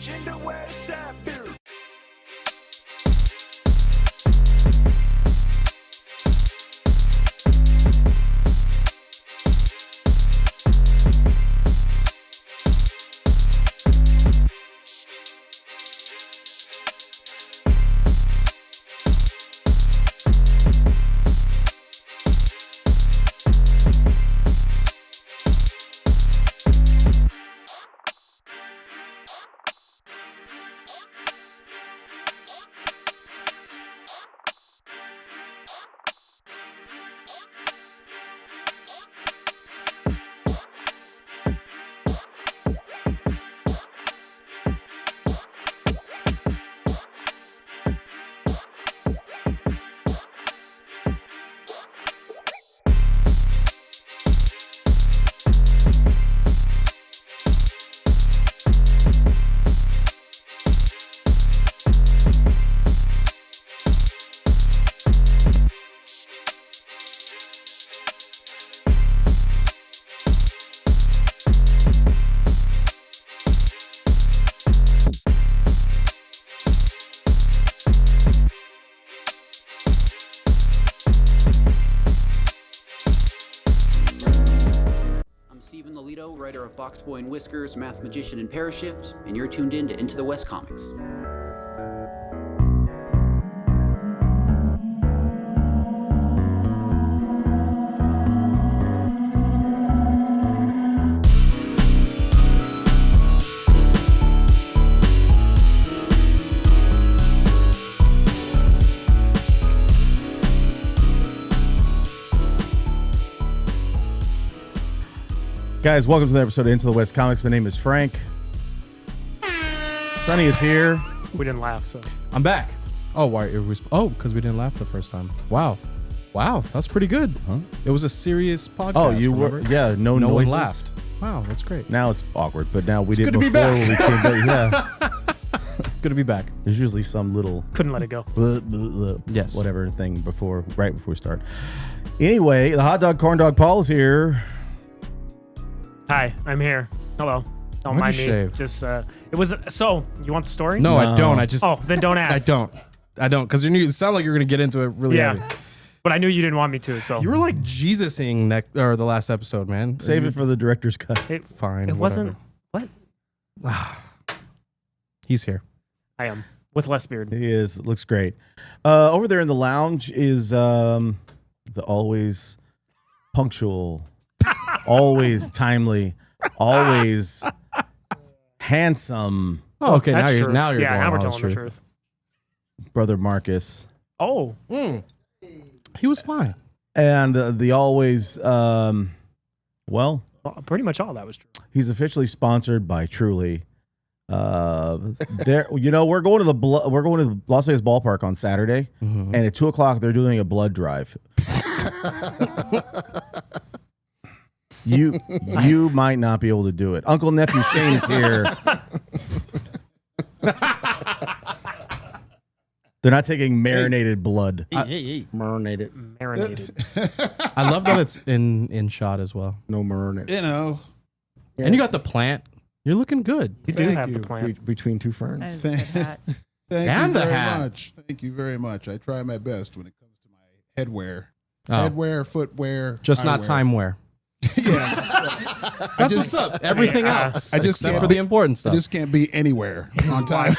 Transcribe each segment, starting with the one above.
in the west side beer. Writer of Box Boy and Whiskers, Math Magician and Parashift, and you're tuned in to Into the West Comics. Guys, welcome to the episode of Into the West Comics. My name is Frank. Sonny is here. We didn't laugh, so I'm back. Oh, why? Because we didn't laugh the first time. Wow, that's pretty good. Huh? It was a serious podcast. Oh, you remember? were? Yeah, no one noises. laughed. Wow, that's great. Now it's awkward, but now we did good to be before back. when we came back. Yeah, Good to be back. there's usually some little couldn't let it go. Yes. whatever thing right before we start. Anyway, the hot dog corn dog Paul is here. Hi, I'm here. Hello. Don't Why'd mind you me. shave? Just it was so. You want the story? No, I don't. I just. Oh, then don't I ask. don't. Because you sound like you're gonna get into it really Yeah, heavy. but I knew you didn't want me to. So You were like Jesus-ing the last episode, man. Save it for the director's cut. Fine. It wasn't. What? He's here. I am with less beard. He is. Looks great. Over there in the lounge is the always punctual, always timely, always handsome Oh, okay. That's true. Now you're yeah. going Now we're all telling the truth. truth. brother Marcus. Oh, He was fine. And the always, well, pretty much all that was true. he's officially sponsored by Truly. There, we're going to the Las Vegas ballpark on Saturday, and at 2:00 they're doing a blood drive. You might not be able to do it. Uncle Nephew Shane is here. They're not taking marinated blood. Marinated. I love that it's in shot as well. No marinade. Yeah. And you got the plant. You're looking good. You do Thank have you. the plan. Between two ferns. Thank And you the very hat. much. Thank you very much. I try my best when it comes to my headwear. Oh. Headwear, footwear. Just not eyewear. time wear. Yeah. That's what's up. Everything else. I just except can't for the important I stuff. just can't be anywhere on time.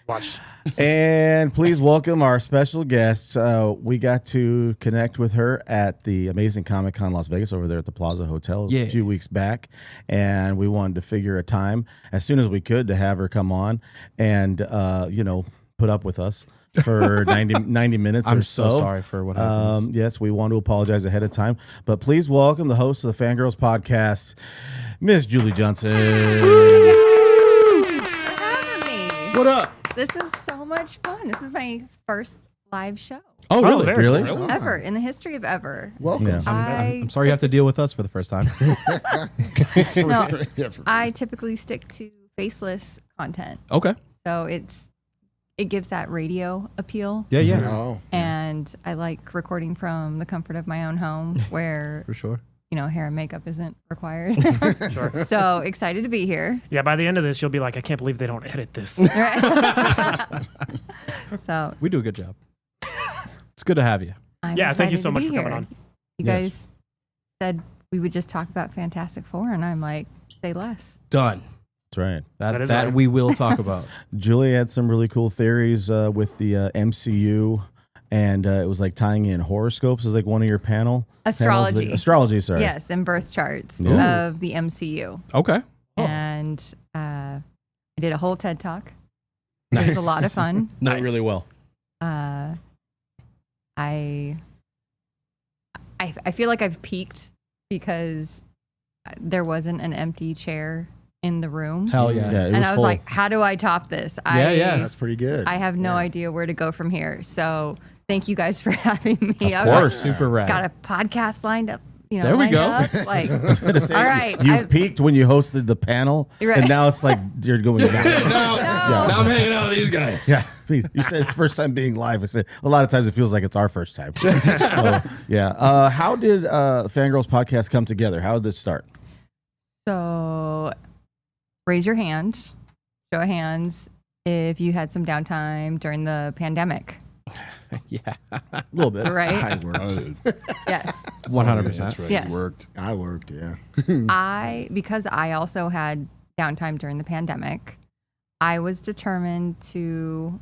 Watch. And please welcome our special guest. We got to connect with her at the Amazing Comic Con Las Vegas over there at the Plaza Hotel a few weeks back. And we wanted to figure a time as soon as we could to have her come on and, put up with us for 90 minutes I'm or so. so sorry for what happened. Yes, we want to apologize ahead of time. But please welcome the host of the Fangirls Podcast, Miss Julie Johnson. Thanks for having me. What up? This is so much fun. This is my first live show Oh, really? very Really? cool. ever in the history of ever. Welcome. Yeah. I'm sorry you have to deal with us for the first time. I typically stick to faceless content, Okay. so it gives that radio appeal. Yeah. Oh. And I like recording from the comfort of my own home, where For sure. hair and makeup isn't required. Sure. So excited to be here. Yeah, by the end of this, you'll be like, I can't believe they don't edit this. Right? So We do a good job. It's good to have you. I'm Yeah, thank you excited so to much be for coming here. on. You Yes. guys said we would just talk about Fantastic Four, and I'm like, say less. Done. That's right. That is That right. we will talk about. Julie had some really cool theories with the MCU, and it was like tying in horoscopes as like one of your panels. Astrology. Astrology, sorry. Yes, and birth charts Yeah. of the MCU. Okay. And I did a whole TED Talk. It was a lot of fun. Went really well. I feel like I've peaked because there wasn't an empty chair in the room. Hell yeah. Yeah, it And I was full. like, how do I top this? Yeah. That's pretty good. I have no Yeah. idea where to go from here. So thank you guys for having me. Of I was course. Super rad. got a podcast lined up. There we lined go. up, Like, Gonna say, all right. You I've- peaked when you hosted the panel, Right. and now it's like you're going down. No. Now I'm hanging out with these guys. Yeah, you said it's first time being live. I said a lot of times it feels like it's our first time. So, yeah. How did Fangirls podcast come together? How did this start? So raise your hand, show of hands, if you had some downtime during the pandemic, Yeah. A little bit. right? I worked. Yes. 100%. That's right. Yes. You worked. I worked, yeah. Because I also had downtime during the pandemic, I was determined to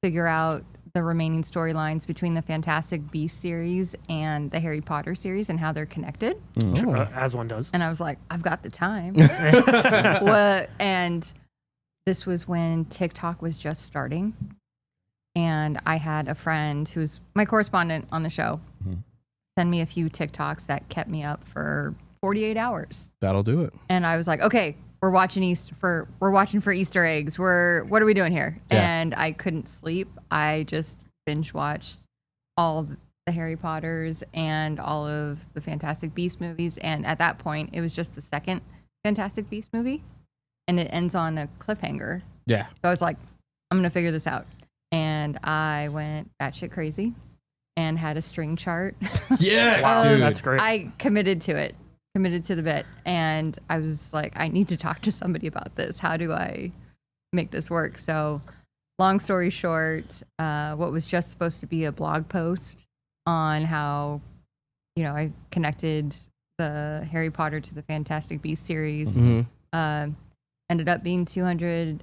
figure out the remaining storylines between the Fantastic Beasts series and the Harry Potter series and how they're connected. As one does. And I was like, I've got the time. And this was when TikTok was just starting. And I had a friend who's my correspondent on the show send me a few TikToks that kept me up for 48 hours. That'll do it. And I was like, okay, we're watching for Easter eggs. What are we doing here? Yeah. And I couldn't sleep. I just binge watched all of the Harry Potters and all of the Fantastic Beast movies. And at that point, it was just the second Fantastic Beast movie, and it ends on a cliffhanger. Yeah. So I was like, I'm gonna figure this out. And I went batshit crazy and had a string chart. Yes, Wow, dude. That's great. I committed to the bit. And I was like, I need to talk to somebody about this. How do I make this work? So long story short, what was just supposed to be a blog post on how, I connected the Harry Potter to the Fantastic Beasts series, ended up being 200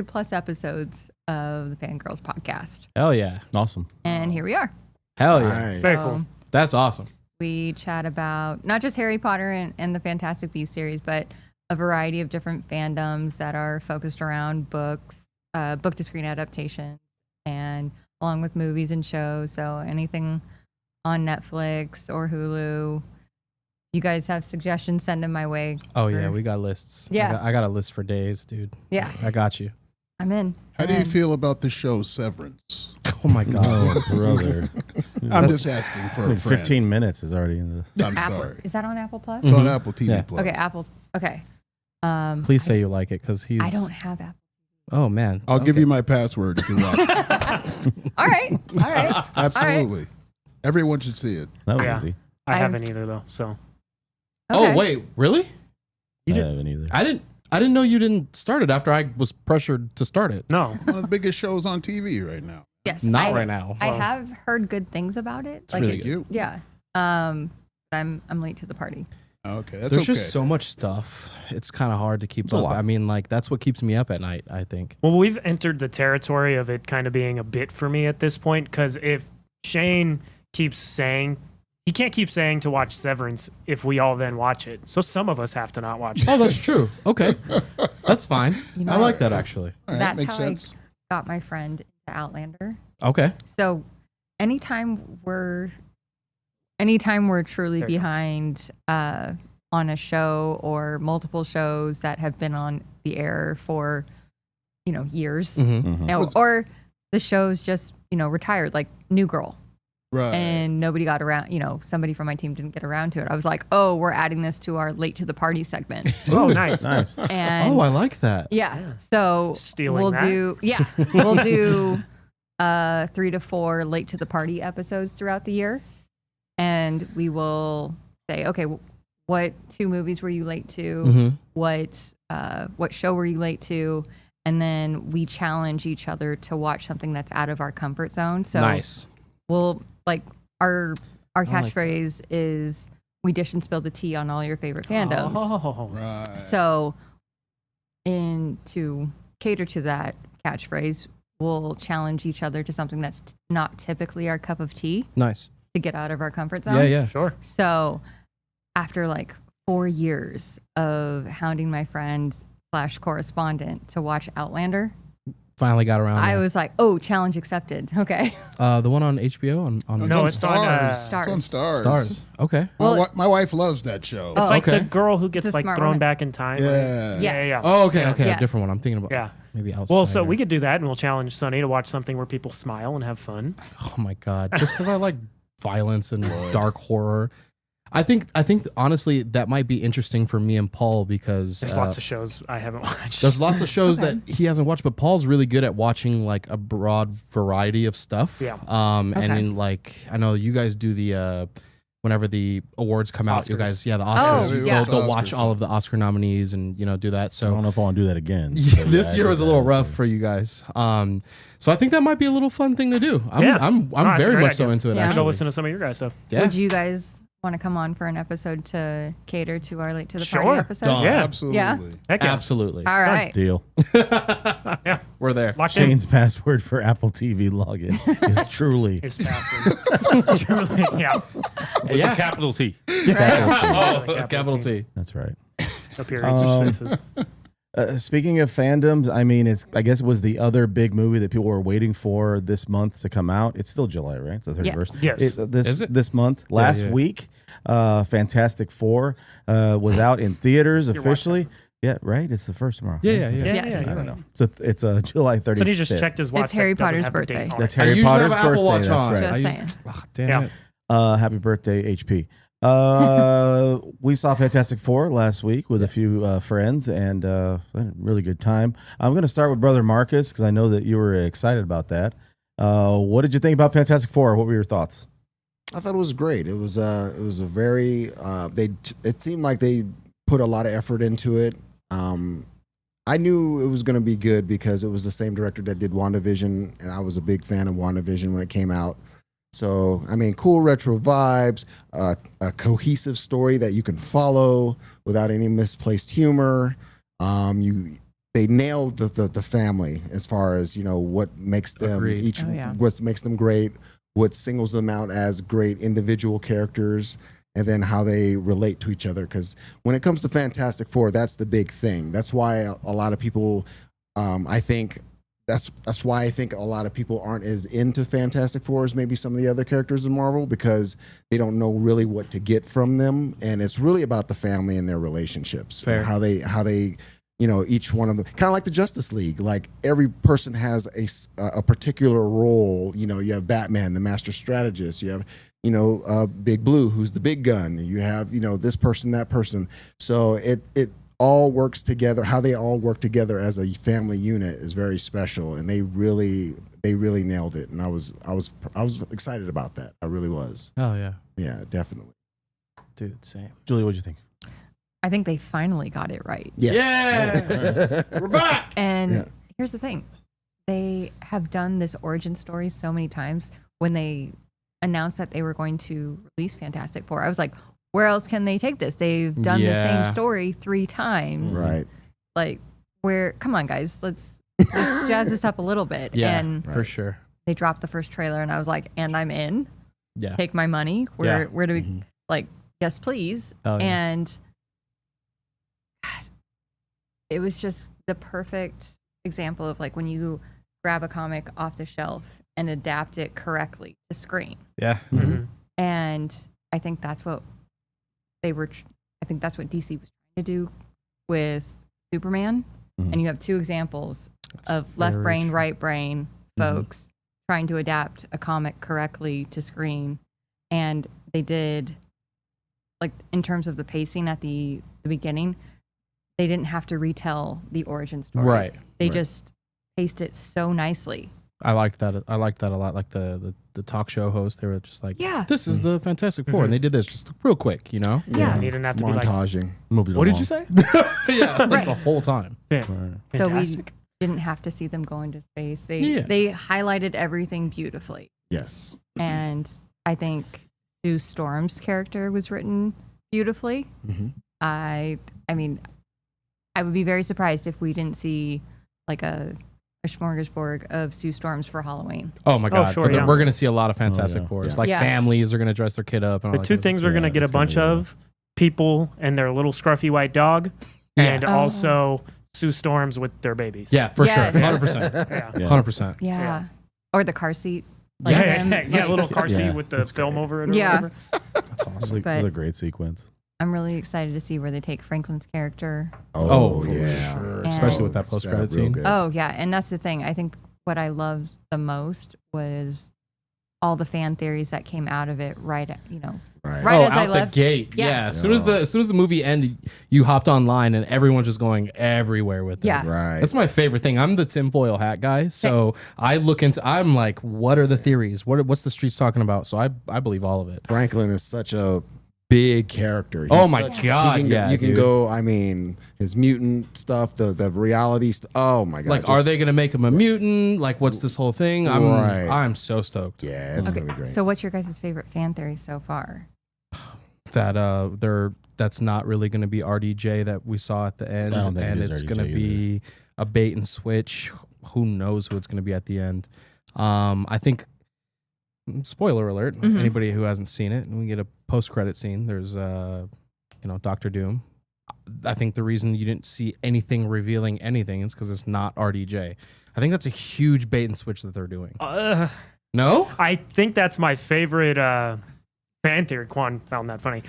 plus episodes of the Fangirls podcast. Hell yeah. Awesome. And here we are. Hell yeah. Nice. Very So cool. That's awesome. we chat about not just Harry Potter and the Fantastic Beasts series, but a variety of different fandoms that are focused around books, book to screen adaptation, and along with movies and shows. So anything on Netflix or Hulu. You guys have suggestions, send them my way. Oh, yeah. We got lists. Yeah. I got a list for days, dude. Yeah, I got you. I'm in. How do you feel about the show Severance? Oh, my God. Oh, brother. I'm just asking for a friend. 15 minutes is already in this. I'm Apple, sorry. is that on Apple Plus? It's on Apple TV Yeah. Plus. Okay, Apple. Okay. Please say you like it because he's. I don't have Apple. Oh, man. I'll give you my password. You can watch it. All right. All right. Absolutely. Everyone should see it. That was Yeah. easy. I haven't either though. So Okay. Oh, wait. Really? I haven't either. I didn't know you didn't start it after I was pressured to start it. no. One of the biggest shows on TV right now. Yes. Not right now. I have heard good things about it. It's really it- good. You? Yeah. But I'm late to the party. Okay, that's There's okay. just so much stuff. It's kind of hard to keep a up. lot. I mean, like, that's what keeps me up at night, I think. Well, we've entered the territory of it kind of being a bit for me at this point because if Shane keeps saying he can't keep saying to watch Severance if we all then watch it, so some of us have to not watch it. Oh, that's true. Okay. That's fine. You know, I like that, actually. All right, That's makes how sense. I got my friend into Outlander. Okay. So anytime we're truly behind on a show or multiple shows that have been on the air for years, Mm-hmm. or the show's just retired, like New Girl, Right. and nobody got around. Somebody from my team didn't get around to it. I was like, oh, we're adding this to our late to the party segment, Oh, nice. Nice. and Oh, I like that. yeah. So Stealing we'll that. we'll do 3 to 4 late to the party episodes throughout the year, and we will say, okay, what 2 movies were you late to? Mm-hmm. What show were you late to? And then we challenge each other to watch something that's out of our comfort zone. So Nice. we'll like our like catchphrase is we dish and spill the tea on all your favorite fandoms. Oh. Right. So to cater to that catchphrase, we'll challenge each other to something that's not typically our cup of tea Nice. to get out of our comfort zone. Yeah, yeah. Sure. So after like 4 years of hounding my friend / correspondent to watch Outlander, Finally got around. I there. was like, oh, challenge accepted. Okay. The one on HBO on No, it's on It's on Stars. Stars. Okay. Well, my wife loves that show. Oh, It's like okay. the girl who gets It's a like smart thrown woman. back in time. Yeah. Right? Yes. Yeah. Oh, okay. Yeah. Okay. Yes. A different one. I'm thinking about. Yeah. Maybe outside. Well, so we could do that, and we'll challenge Sunny to watch something where people smile and have fun. Oh my god! Just because I like violence and dark horror, I think honestly that might be interesting for me and Paul because There's lots of shows I haven't watched. there's lots of shows Okay. that he hasn't watched, but Paul's really good at watching like a broad variety of stuff. Yeah. And Okay. in like I know you guys do the whenever the awards come out, you Oscars. guys the Oscars. Oh, they'll- yeah. they'll watch Oscars. all of the Oscar nominees and do that. I So don't know if I want to do that again. yeah, But this I year did was a that. little rough for you guys. So I think that might be a little fun thing to do. I'm Yeah. No, that's a very great much so idea. into it. Yeah. I'm gonna Actually, listen to some of your guys' stuff. yeah. Would you guys want to come on for an episode to cater to our late to the party Sure. episode? Done. Yeah. Absolutely. Yeah. Heck yeah. Absolutely. All right. Deal. Yeah. We're there. Locked in. Shane's password for Apple TV login is truly. His password. Truly, yeah. Yeah. Capital T. Oh, capital T. That's right. No periods or spaces. Speaking of fandoms, I mean, I guess it was the other big movie that people were waiting for this month to come out. It's still July, right? It's the 31st. Yes. Is it? This month, last yeah. week, Fantastic Four was out in theaters officially. Yeah, right. It's the first tomorrow. Yeah. Yeah, Yes. yeah, I you're don't right. know. So it's July 30th. So he just checked his watch. It's Harry that doesn't Potter's have the date birthday. on That's it. Harry I usually Potter's have Apple birthday. Watch That's on. right. Just I saying. used, damn Yeah. it. Happy birthday, HP. We saw Fantastic Four last week with a few friends and had a really good time. I'm going to start with Brother Marcus because I know that you were excited about that. What did you think about Fantastic Four? What were your thoughts? I thought it was great. It was a very it seemed like they put a lot of effort into it. I knew it was going to be good because it was the same director that did WandaVision, and I was a big fan of WandaVision when it came out. So, I mean, cool retro vibes, a cohesive story that you can follow without any misplaced humor. They nailed the family as far as what makes them Agreed. Oh, yeah. what makes them great, what singles them out as great individual characters, and then how they relate to each other. Because when it comes to Fantastic Four, that's the big thing. That's why a lot of people, I think. That's why I think a lot of people aren't as into Fantastic Four as maybe some of the other characters in Marvel, because they don't know really what to get from them, and it's really about the family and their relationships. Fair. And how they each one of them, kind of like the Justice League. Like every person has a particular role. You have Batman, the master strategist. You have Big Blue, who's the big gun. You have this person, that person. So it all works together. How they all work together as a family unit is very special, and they really nailed it. And I was excited about that. I really was. Oh yeah, Yeah, definitely. dude, same. Julie, what'd you think? I think they finally got it right. Yes. We're back. And Yeah. here's the thing. They have done this origin story so many times. When they announced that they were going to release Fantastic Four, I was like, where else can they take this? They've done the Yeah. same story 3 times. Right. Like, come on, guys, let's jazz this up a little bit. Yeah, And for sure. they dropped the first trailer, and I was like, and I'm in. Yeah. Take my money. Where do we, yes, please. Oh, yeah. And it was just the perfect example of like when you grab a comic off the shelf and adapt it correctly to screen. Yeah. Mhm. And I think that's what I think that's what DC was trying to do with Superman. Mhm. And you have 2 examples That's of left very brain, true. right brain folks trying to adapt a comic correctly to screen. And they did, like, in terms of the pacing at the beginning, they didn't have to retell the origin story. Right. They right. just paced it so nicely. I liked that. I liked that a lot. Like the talk show host. They were just like, Yeah. this is the Fantastic Four, and they did this just real quick, you know? Yeah. You didn't have to be like, Montaging. Moved it what did along. you say? Yeah, like the whole time. Yeah. So we Fantastic. didn't have to see them go into space. They Yeah. they highlighted everything beautifully. Yes. And I think Sue Storm's character was written beautifully. Mhm. I mean, I would be very surprised if we didn't see like a smorgasbord of Sue Storms for Halloween. Oh my God. sure, yeah. We're going to see a lot of Fantastic yeah. Fours. Yeah. Like Yeah. families are going to dress their kid up. And all The that two kind of things we're Yeah, going to get a it's gonna bunch be of people and their little scruffy white dog, Yeah. and Oh. also Sue Storms with their babies. stuff. Yeah, for Yes. sure. 100%. Yeah. Yeah. 100%. Yeah. Yeah. Or the car seat. Yeah, Like yeah, them, yeah, like- little car seat Yeah, with the film over it or Yeah. whatever. That's awesome. It was But- a great sequence. I'm really excited to see where they take Franklin's character. Oh, for yeah. sure. And- Especially with that Set post up credit real scene. good. Oh, yeah. And that's the thing. I think what I loved the most was all the fan theories that came out of it right Right. Right as out I the left. gate. Yes. Yeah. As soon as the movie ended, you hopped online and everyone's just going everywhere with it. Yeah. Right. That's my favorite thing. I'm the tinfoil hat guy, so I'm like, what are the theories? What's the streets talking about? So I believe all of it. Franklin is such a big character. Oh He's my such- God, You can, yeah, you can dude. go. I mean, his mutant stuff, the reality stuff. Oh my God. Like, are they gonna make him a mutant? Like, what's this whole thing? Right. I'm so stoked Yeah, it's gonna be great. So what's your guys' favorite fan theory so far? that that's not really gonna be RDJ that we saw at the end, I don't think it and is it's RDJ gonna be a bait and switch. Who knows who it's gonna be at the end? I think. Spoiler alert! Mhm. Anybody who hasn't seen it, we get a post-credit scene. There's, Doctor Doom. I think the reason you didn't see anything revealing anything is because it's not RDJ. I think that's a huge bait and switch that they're doing. No, I think that's my favorite fan theory. Quan found that funny.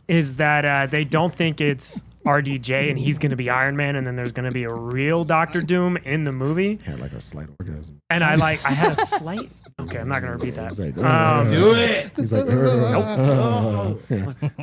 Is that they don't think it's RDJ and he's going to be Iron Man, and then there's going to be a real Doctor Doom in the movie. Had like a slight orgasm. And I had a slight. Okay, I'm not going to repeat that. He's like, do it. He's like,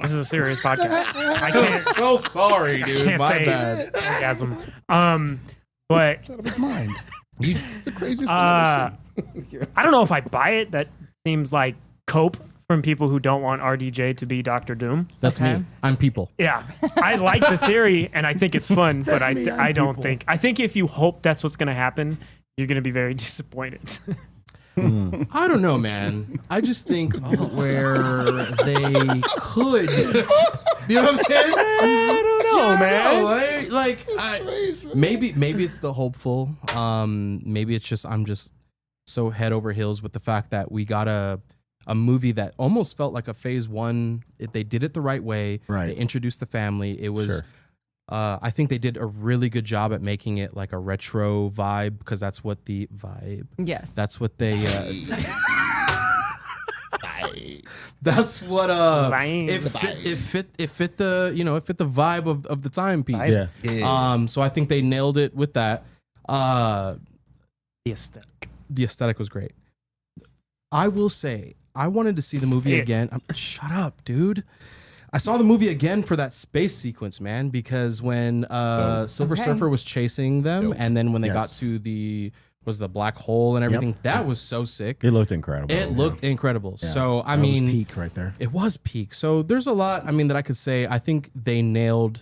This is a serious podcast. I can't. So sorry, dude. Can't My say bad. orgasm. But Out of his mind. It's the craziest thing Uh, I've ever seen. I don't know if I buy it. That seems like cope from people who don't want RDJ to be Doctor Doom. That's Okay. me. I'm people. Yeah, I like the theory and I think it's fun, but I don't think. I think if you hope that's what's going to happen, you're going to be very disappointed. I don't know, man. I just think where they could. You know what I'm saying? I don't know, man. Maybe it's the hopeful. Maybe it's just I'm just so head over heels with the fact that we got a movie that almost felt like a phase one. They did it the right way. Right. They introduced the family. It was. Sure. I think they did a really good job at making it like a retro vibe because that's what the vibe. Yes. That's what they. That's what Vibe. it fit the it fit the vibe of the timepiece. Yeah. So I think they nailed it with that. The aesthetic. The aesthetic was great. I will say I wanted to see the movie Say it. again. Shut up, dude. I saw the movie again for that space sequence, man, because when Silver Okay. Surfer was chasing them, and then when they got Yes. to the black hole and everything, that was so sick. It looked incredible. It looked incredible. Yeah. So I That was mean, peak right there. it was peak. So there's a lot. I mean, that I could say. I think they nailed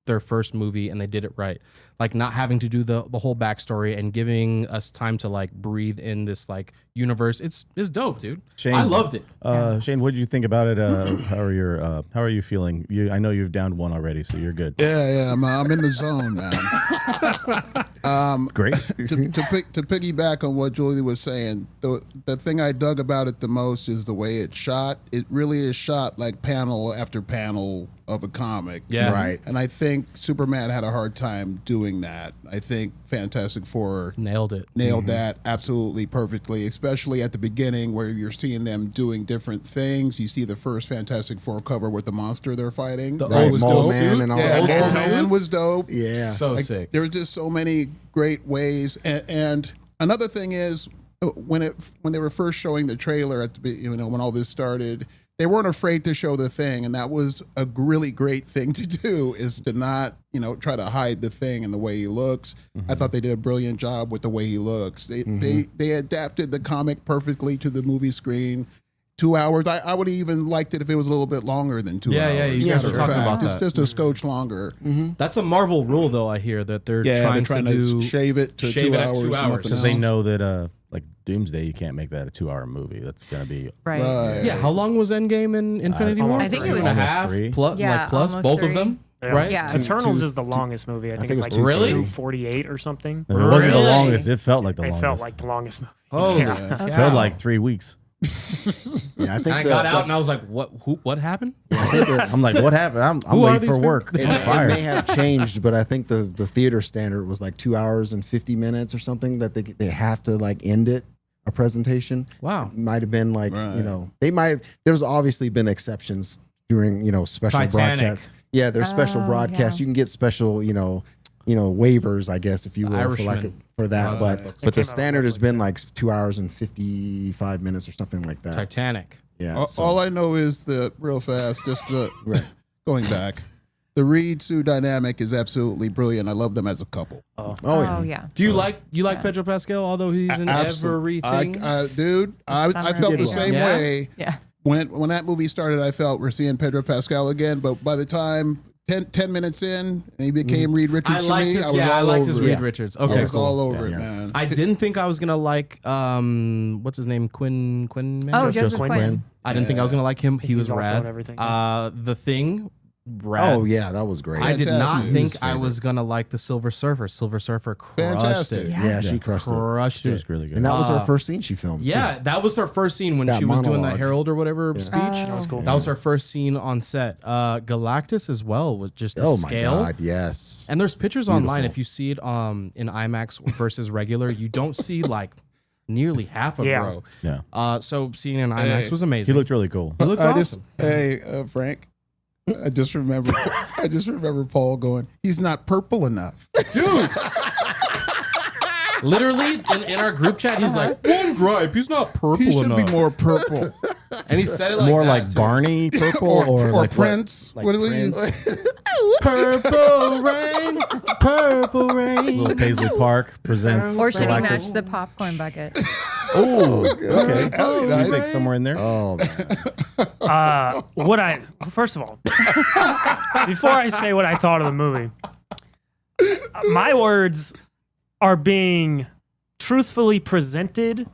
their first movie and they did it right. Like not having to do the whole backstory and giving us time to like breathe in this like universe. It's dope, dude. Shane, I loved it. Shane, what did you think about it? How are you feeling? I know you've downed one already, so you're good. Yeah, I'm in the zone, man. Great. To piggyback on what Julie was saying, the thing I dug about it the most is the way it's shot. It really is shot like panel after panel of a comic. Yeah. Right. And I think Superman had a hard time doing that. I think Fantastic Four Nailed it. nailed that absolutely perfectly, especially at the beginning where you're seeing them doing different things. You see the first Fantastic Four cover with the monster they're fighting. The That old was school dope. Man and all Yeah, that. Old Yeah. School Man was dope. Yeah. So Like, sick. there was just so many great ways. And another thing is when they were first showing the trailer at the when all this started, they weren't afraid to show the thing, and that was a really great thing to do. Is to not try to hide the thing and the way he looks. I thought they did a brilliant job with the way he looks. They adapted the comic perfectly to the movie screen. 2 hours. I would have even liked it if it was a little bit longer than 2 hours. Yeah, you guys were talking about that. Just a scotch longer. That's a Marvel rule, though. I hear that they're trying to shave it to 2 hours. Because they know that like Doomsday, you can't make that a 2-hour movie. That's gonna be Right. Yeah, how long was Endgame and Infinity War? I think it was 3.5 plus, Yeah, plus almost both 3. of them, Yeah. right? Yeah. Eternals is the longest movie. I think it's like it was Really? 248 or something. It wasn't the Really? longest. It felt like the It longest. felt like the longest movie. Holy Yeah. It felt like 3 weeks. Yeah, I And think I got out and I was like, what happened? I'm like, what happened? I'm Who are late these for people? work. it, I'm it fired. may have changed, but I think the theater standard was like 2 hours and 50 minutes or something that they have to like end it a presentation. Wow. Might have been like Right. they might have. There's obviously been exceptions during special Titanic. broadcasts. Yeah, there's special Oh, broadcasts. yeah. You can get special waivers, I guess, if you will, Irishman. for that. Was But that book? but the came out standard has on been like 2 hours and 55 minutes or something like that. Titanic. Yeah. so- All I know is that real fast, just Right. going back, the Reed Sue dynamic is absolutely brilliant. I love them as a couple. oh Oh, yeah. yeah. Do you like Pedro Pascal, although he's in everything? Dude, I felt the Did same well. way. Yeah. When that movie started, I felt we're seeing Pedro Pascal again. But by the time 10 minutes in, and he became Reed Richards for me, I was all I liked his over Reed it. Richards. I Okay, was cool. all over it, Yes. man. I didn't think I was gonna like what's his name, Quinn. Oh, Joseph Joseph Quinn. Quinn. I didn't think I was gonna like him. He was He's also rad. in everything. The Thing, rad. Oh yeah, that was great. I did not Fantastic. think Who's I favorite? was gonna like the Silver Surfer. Silver Surfer crushed Fantastic. it. Yeah, she crushed it. Crushed It it. was really good. And that was her first scene she filmed. Yeah, that was her first scene when That she was doing the monologue. Herald or whatever speech. That was cool. That was her first scene on set. Galactus as well was just a Oh my scale. god, yes. And there's pictures online. Beautiful. If you see it in IMAX versus regular, you don't see like nearly half of Yeah. bro. Yeah. So seeing it in IMAX was He amazing. looked really cool. He looked awesome. Frank, I just remember Paul going, he's not purple enough. Dude. Literally in our group chat, he's like, one gripe, he's not purple He should enough. be more purple. And he said it like More that, like too. Barney purple or like Prince. Like What do we Prince. Purple rain, purple rain. Little Paisley Park presents. Or should he Galactus. match the popcorn bucket? Oh, okay. nice. You think somewhere in there? Oh man. First of all, before I say what I thought of the movie, my words are being truthfully presented,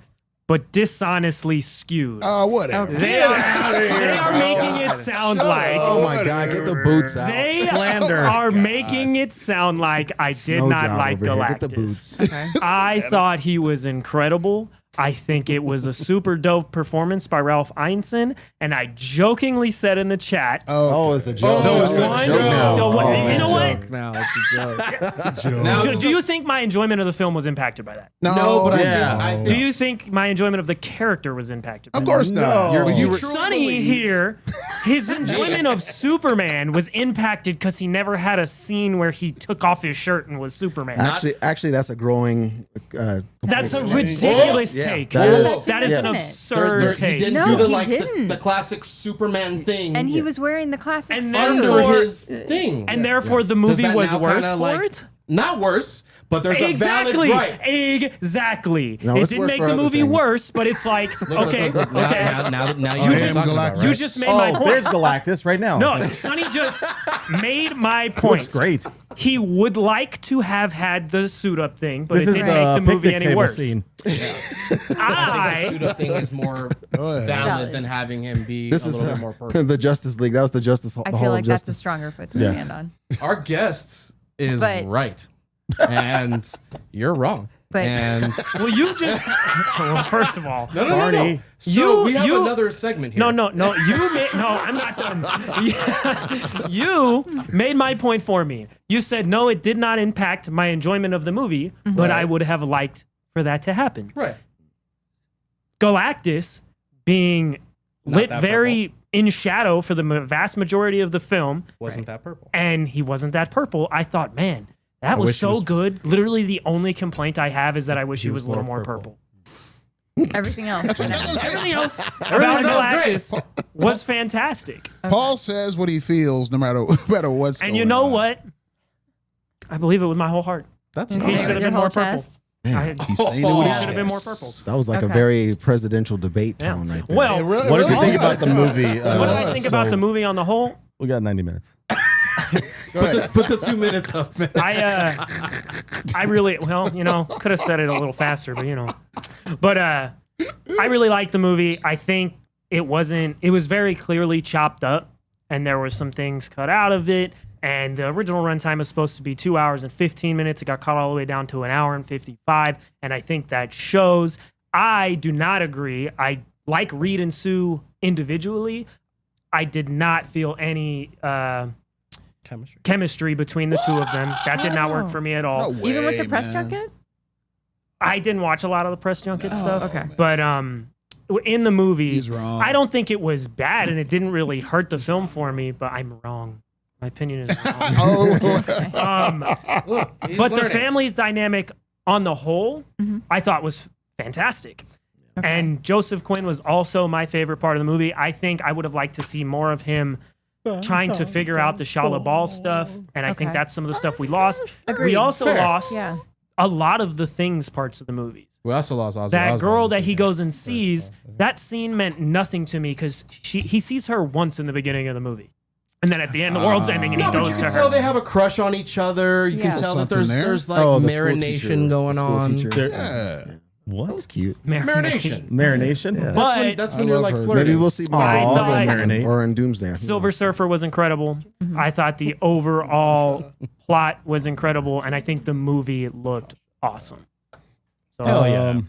but dishonestly skewed. Whatever. Okay. They are making it sound like Oh my god, get the boots out. they Slander. are making it sound like I did Snow not job like over here. Galactus. Get the boots. Okay. I thought he was incredible. I think it was a super dope performance by Ralph Ineson, and I jokingly said in the chat, Oh, it's a joke. the It's a one, joke now. the one- Oh, you know what? Joke now. It's a joke. Now, Do you think my enjoyment of the film was impacted by that? no, but Yeah. I think Do you think my enjoyment of the character was impacted by Of course not. No. you were Sonny here, his enjoyment of Superman was impacted because he never had a scene where he took off his shirt and was Superman. Actually, that's a growing. That's a ridiculous Yeah, take. that is- That is yeah. an There- absurd he take. didn't No, do the he like didn't. the classic Superman thing And he was wearing the classic And suit. then under for- his thing. And therefore, the Does movie that was now worse kinda, for like- it. Not worse, but there's Exactly. a valid right. Exactly. No, It it's didn't worse make for the other movie things. worse, but it's like, okay, okay. Now You you just- talking about, You right? just made my Oh, point. there's Galactus right now. No, Sonny just made my Looks point. great. He would like to have had the suit up thing, but This it is didn't make the the movie picnic any table worse. scene. I think the suit up thing is more valid Valid. than having him be This a is little bit more perfect. the Justice League. That was the Justice. I the feel Hall like of that's a Justice. stronger foot to Yeah. stand on. Our guest is But- right, and you're wrong. But- and Well, you just. Well, first of all, no. Barney. So we have you- another segment here. No, you made no. I'm not done. You made my point for me. You said no, it did not impact my enjoyment of the movie, but I would have liked for that to happen. Right. Galactus being Not lit that very in shadow for the vast majority of the film, Wasn't that purple? and he wasn't that purple. I thought, man, that wish was he so was- good. Literally, the only complaint I have is that I wish he was a little more purple. Everything else. Everything else about Galactus was fantastic. Paul says what he feels no matter what's And going you know on. what? I believe it with my whole heart. That's You He say it should with have your been more whole purple. chest? Man, He's saying it with He his should have been more chest. purple. that was like a Okay. very presidential debate Yeah. tone right there. Well, It really- What did you really think about was. the movie? what did I think about the movie on the whole? We got 90 minutes. Put the 2 minutes up, man. I really, well, could have said it a little faster, but I really liked the movie. I think it was very clearly chopped up, and there were some things cut out of it. And the original runtime was supposed to be 2 hours and 15 minutes. It got cut all the way down to an hour and 55. And I think that shows. I do not agree. I like Reed and Sue individually. I did not feel any chemistry between the two of them. That did not work for me at all. No way, Even with the press man. junket? I didn't watch a lot of the press junket stuff. okay. But in the movie, He's wrong. I don't think it was bad, and it didn't really hurt the film for me. But I'm wrong. My opinion is wrong. Oh, But the family's dynamic on the whole, I thought was fantastic. And Joseph Quinn was also my favorite part of the movie. I think I would have liked to see more of him trying to figure out the Shia LaBeouf stuff. And I think Okay. that's some of the stuff we lost. Agreed. We also Fair. lost Yeah. a lot of the things parts of the movies. We also lost Ozzy That Osbourne girl this that he weekend. goes and sees, that scene meant nothing to me because he sees her once in the beginning of the movie. And then at the end, the world's ending and he No, but goes you to can her. tell they have a crush on each other. You Yeah. can tell that Something there. there's like Oh, the school marination teacher. going The school on. teacher. yeah. What? That was cute. Marination. Marination? Yeah. But That's I when you're love like her. flirting. Maybe we'll see more I also thought- marinate or in Doomsday. Who Silver knows? Surfer was incredible. I thought the overall plot was incredible, and I think the movie looked awesome. So, Hell yeah.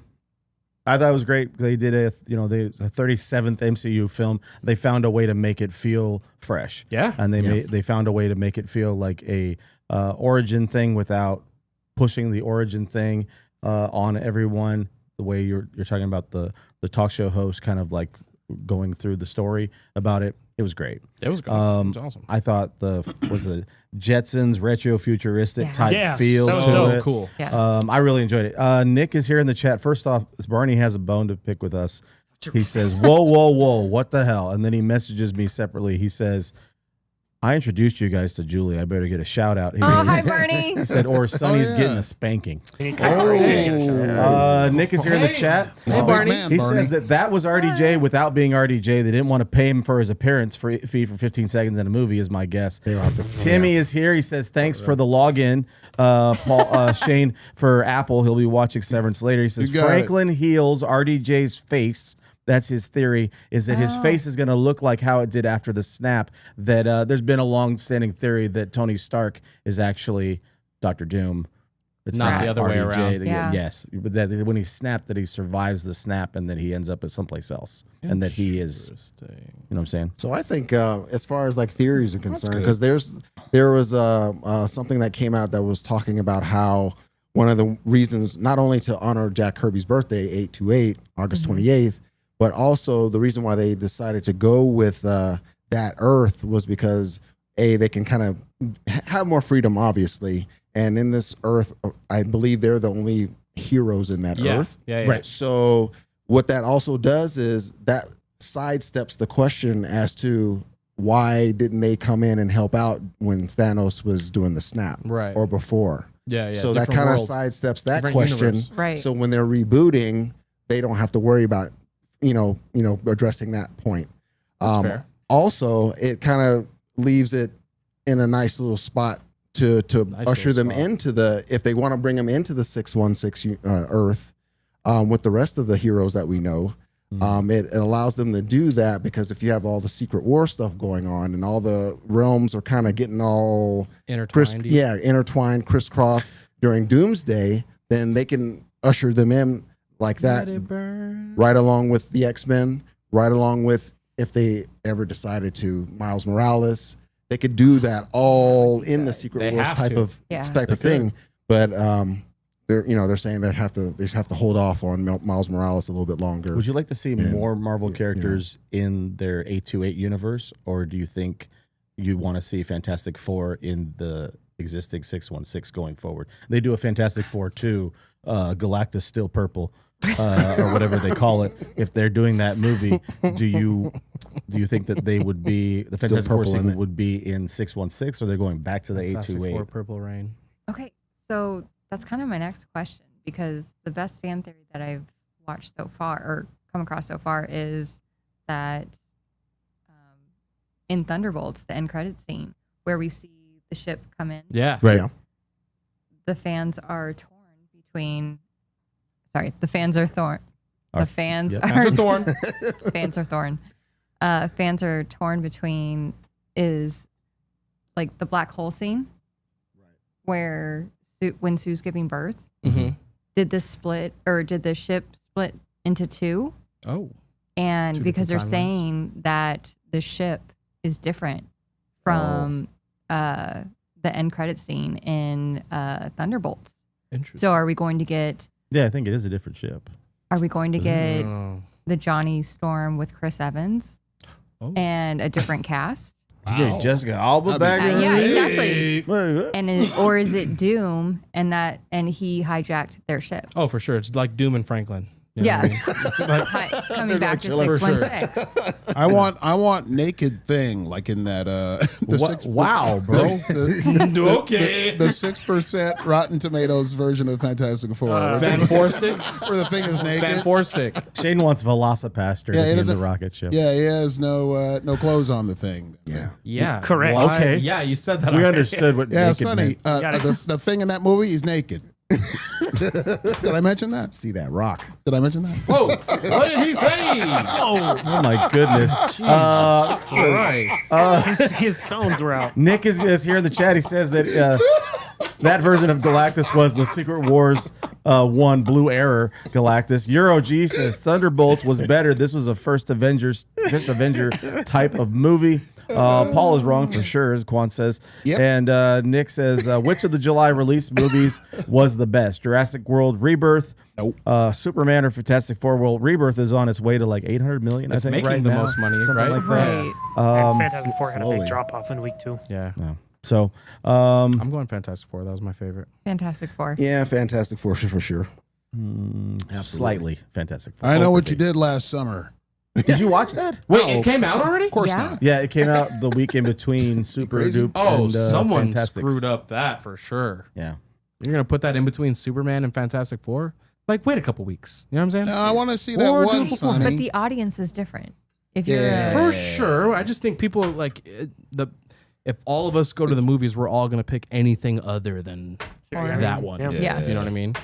I thought it was great. They did a 37th MCU film. They found a way to make it feel fresh. Yeah. And they found a way to make it feel like a origin thing without pushing the origin thing on everyone. The way you're talking about the talk show host kind of like going through the story about it. It was great. It was good. It was awesome. I thought the Jetsons retro futuristic Yeah. type Yeah, feel that was to dope. it. Cool. Yeah. I really enjoyed it. Nick is here in the chat. First off, Barney has a bone to pick with us. He says, "Whoa, whoa, whoa! What the hell?" And then he messages me separately. He says, "I introduced you guys to Julie. I better get a shout out." He Oh, hi, Barney. He said, "Or Sonny's yeah. getting a spanking." Nick Nick is here in the chat. Hey, Barney. Man, He Barney. says that was RDJ without being RDJ. They didn't want to pay him for his appearance fee for 15 seconds in a movie, is my guess. They don't have to- Timmy is here. He says thanks for the login, Paul Shane for Apple. He'll be watching Severance later. He says You got Franklin heals RDJ's face. That's his theory, is that his face is going to look like how it did after the snap. That there's been a long-standing theory that Tony Stark is actually Dr. Doom. It's Not the other way RDJ. around. Yeah. Yes, but that when he snapped, that he survives the snap and that he ends up at someplace else, and that he is. You know what I'm saying? So I think as far as like theories are concerned, because there was something that came out that was talking about how one of the reasons, not only to honor Jack Kirby's birthday, 8/28, August 28th, but also the reason why they decided to go with that Earth was because they can kind of have more freedom, obviously, and in this Earth, I believe they're the only heroes in that Earth. Yeah. Right. So what that also does is that sidesteps the question as to why didn't they come in and help out when Thanos was doing the snap, Right. or before. Yeah. So that Different kind of world. sidesteps that Different question. universe. Right. So when they're rebooting, they don't have to worry about addressing that point. fair. Also, it kind of leaves it in a nice little spot to Nice usher little them spot. into if they want to bring them into the 616 Earth with the rest of the heroes that we know. It allows them to do that because if you have all the Secret War stuff going on and all the realms are kind of getting all Intertwined. intertwined, crisscrossed during Doomsday, then they can usher them in like that, right along with the X-Men, right along with, if they ever decided to, Miles Morales. They could do that all in the Secret They Wars have type to. of Yeah. thing. But they're saying they just have to hold off on Miles Morales a little bit longer. Would you like to see And- more Marvel characters in their 828 universe, or do you think you want to see Fantastic Four in the existing 616 going forward? They do a Fantastic Four 2, Galactus Still Purple, or whatever they call it. If they're doing that movie, do you think that they would be the Still Fantastic Four purple in sequel it. would be in 616, or they're going back to the Fantastic 828? Four, Purple Rain. Okay, so that's kind of my next question because the best fan theory that I've watched so far or come across so far is that in Thunderbolts, the end credit scene where we see the ship come in, Yeah. Right. Yeah. the fans are torn between. Sorry, the fans are torn. The fans yep. are Fans are torn. fans are torn. Fans are torn between is like the black hole scene, where when Sue's giving birth, Mm-hmm. did this split or did the ship split into two? Oh. And Two because they're different timelines. saying that the ship is different from the end credit scene in Thunderbolts. Interesting. So are we going to get Yeah, I think it is a different ship. are we going to get Oh. the Johnny Storm with Chris Evans Oh. and a different cast? You getting Jessica Alba back in Yeah, there? exactly. Wait, And or is it Doom and he hijacked their ship? Oh, for sure. It's like Doom and Franklin. You know Yeah. what I mean? Coming back to chilling. For sure. 616. I want naked thing like in that the What? 6 Wow, bro. Okay. the 6% Rotten Tomatoes version of Fantastic Four. Van Forstick. where the thing is Van naked. Forstick. Shane wants Velocipaster Yeah, to it be in the doesn't- rocket ship. Yeah, he has no clothes on the thing. Yeah. Yeah. Correct. Why- Okay. Yeah, you said that. We already. understood what Yeah, naked Sonny, meant. the thing in that movie, he's naked. Did I mention that? See that rock. Did I mention that? Whoa. What did he say? Oh, Oh my goodness. Christ. His stones were out. Nick is here in the chat. He says that that version of Galactus was the Secret Wars 1 Blue Error Galactus. Euro G says Thunderbolts was better. This was a first Avenger type of movie. Paul is wrong for sure, as Quan says. Yep. And Nick says, which of the July release movies was the best? Jurassic World Rebirth, Nope. Superman, or Fantastic Four? Well, Rebirth is on its way to like 800 million, It's I think, making right the now. most money, Something right? like that. Right. And Fantastic Four had a slowly. big drop off in week 2. Yeah. No. So, I'm going Fantastic Four. That was my favorite. Fantastic Four. Yeah, Fantastic Four for sure. slightly Fantastic Four. I know what you did last summer. Did you watch that? Wait, it came out already? Of course Yeah. not. Yeah, it came out the week in between Super Crazy. Dupe Oh, and someone Fantastics. screwed up that for sure. Yeah. You're going to put that in between Superman and Fantastic Four? Like, wait a couple weeks. You know what I'm saying? No, I want to see that Or do one, it before. Sonny. But the audience is different. If you're Yeah. a, For sure. I just think people like if all of us go to the movies, we're all going to pick anything other than Or- that one. Yeah. Yeah. You know what I mean?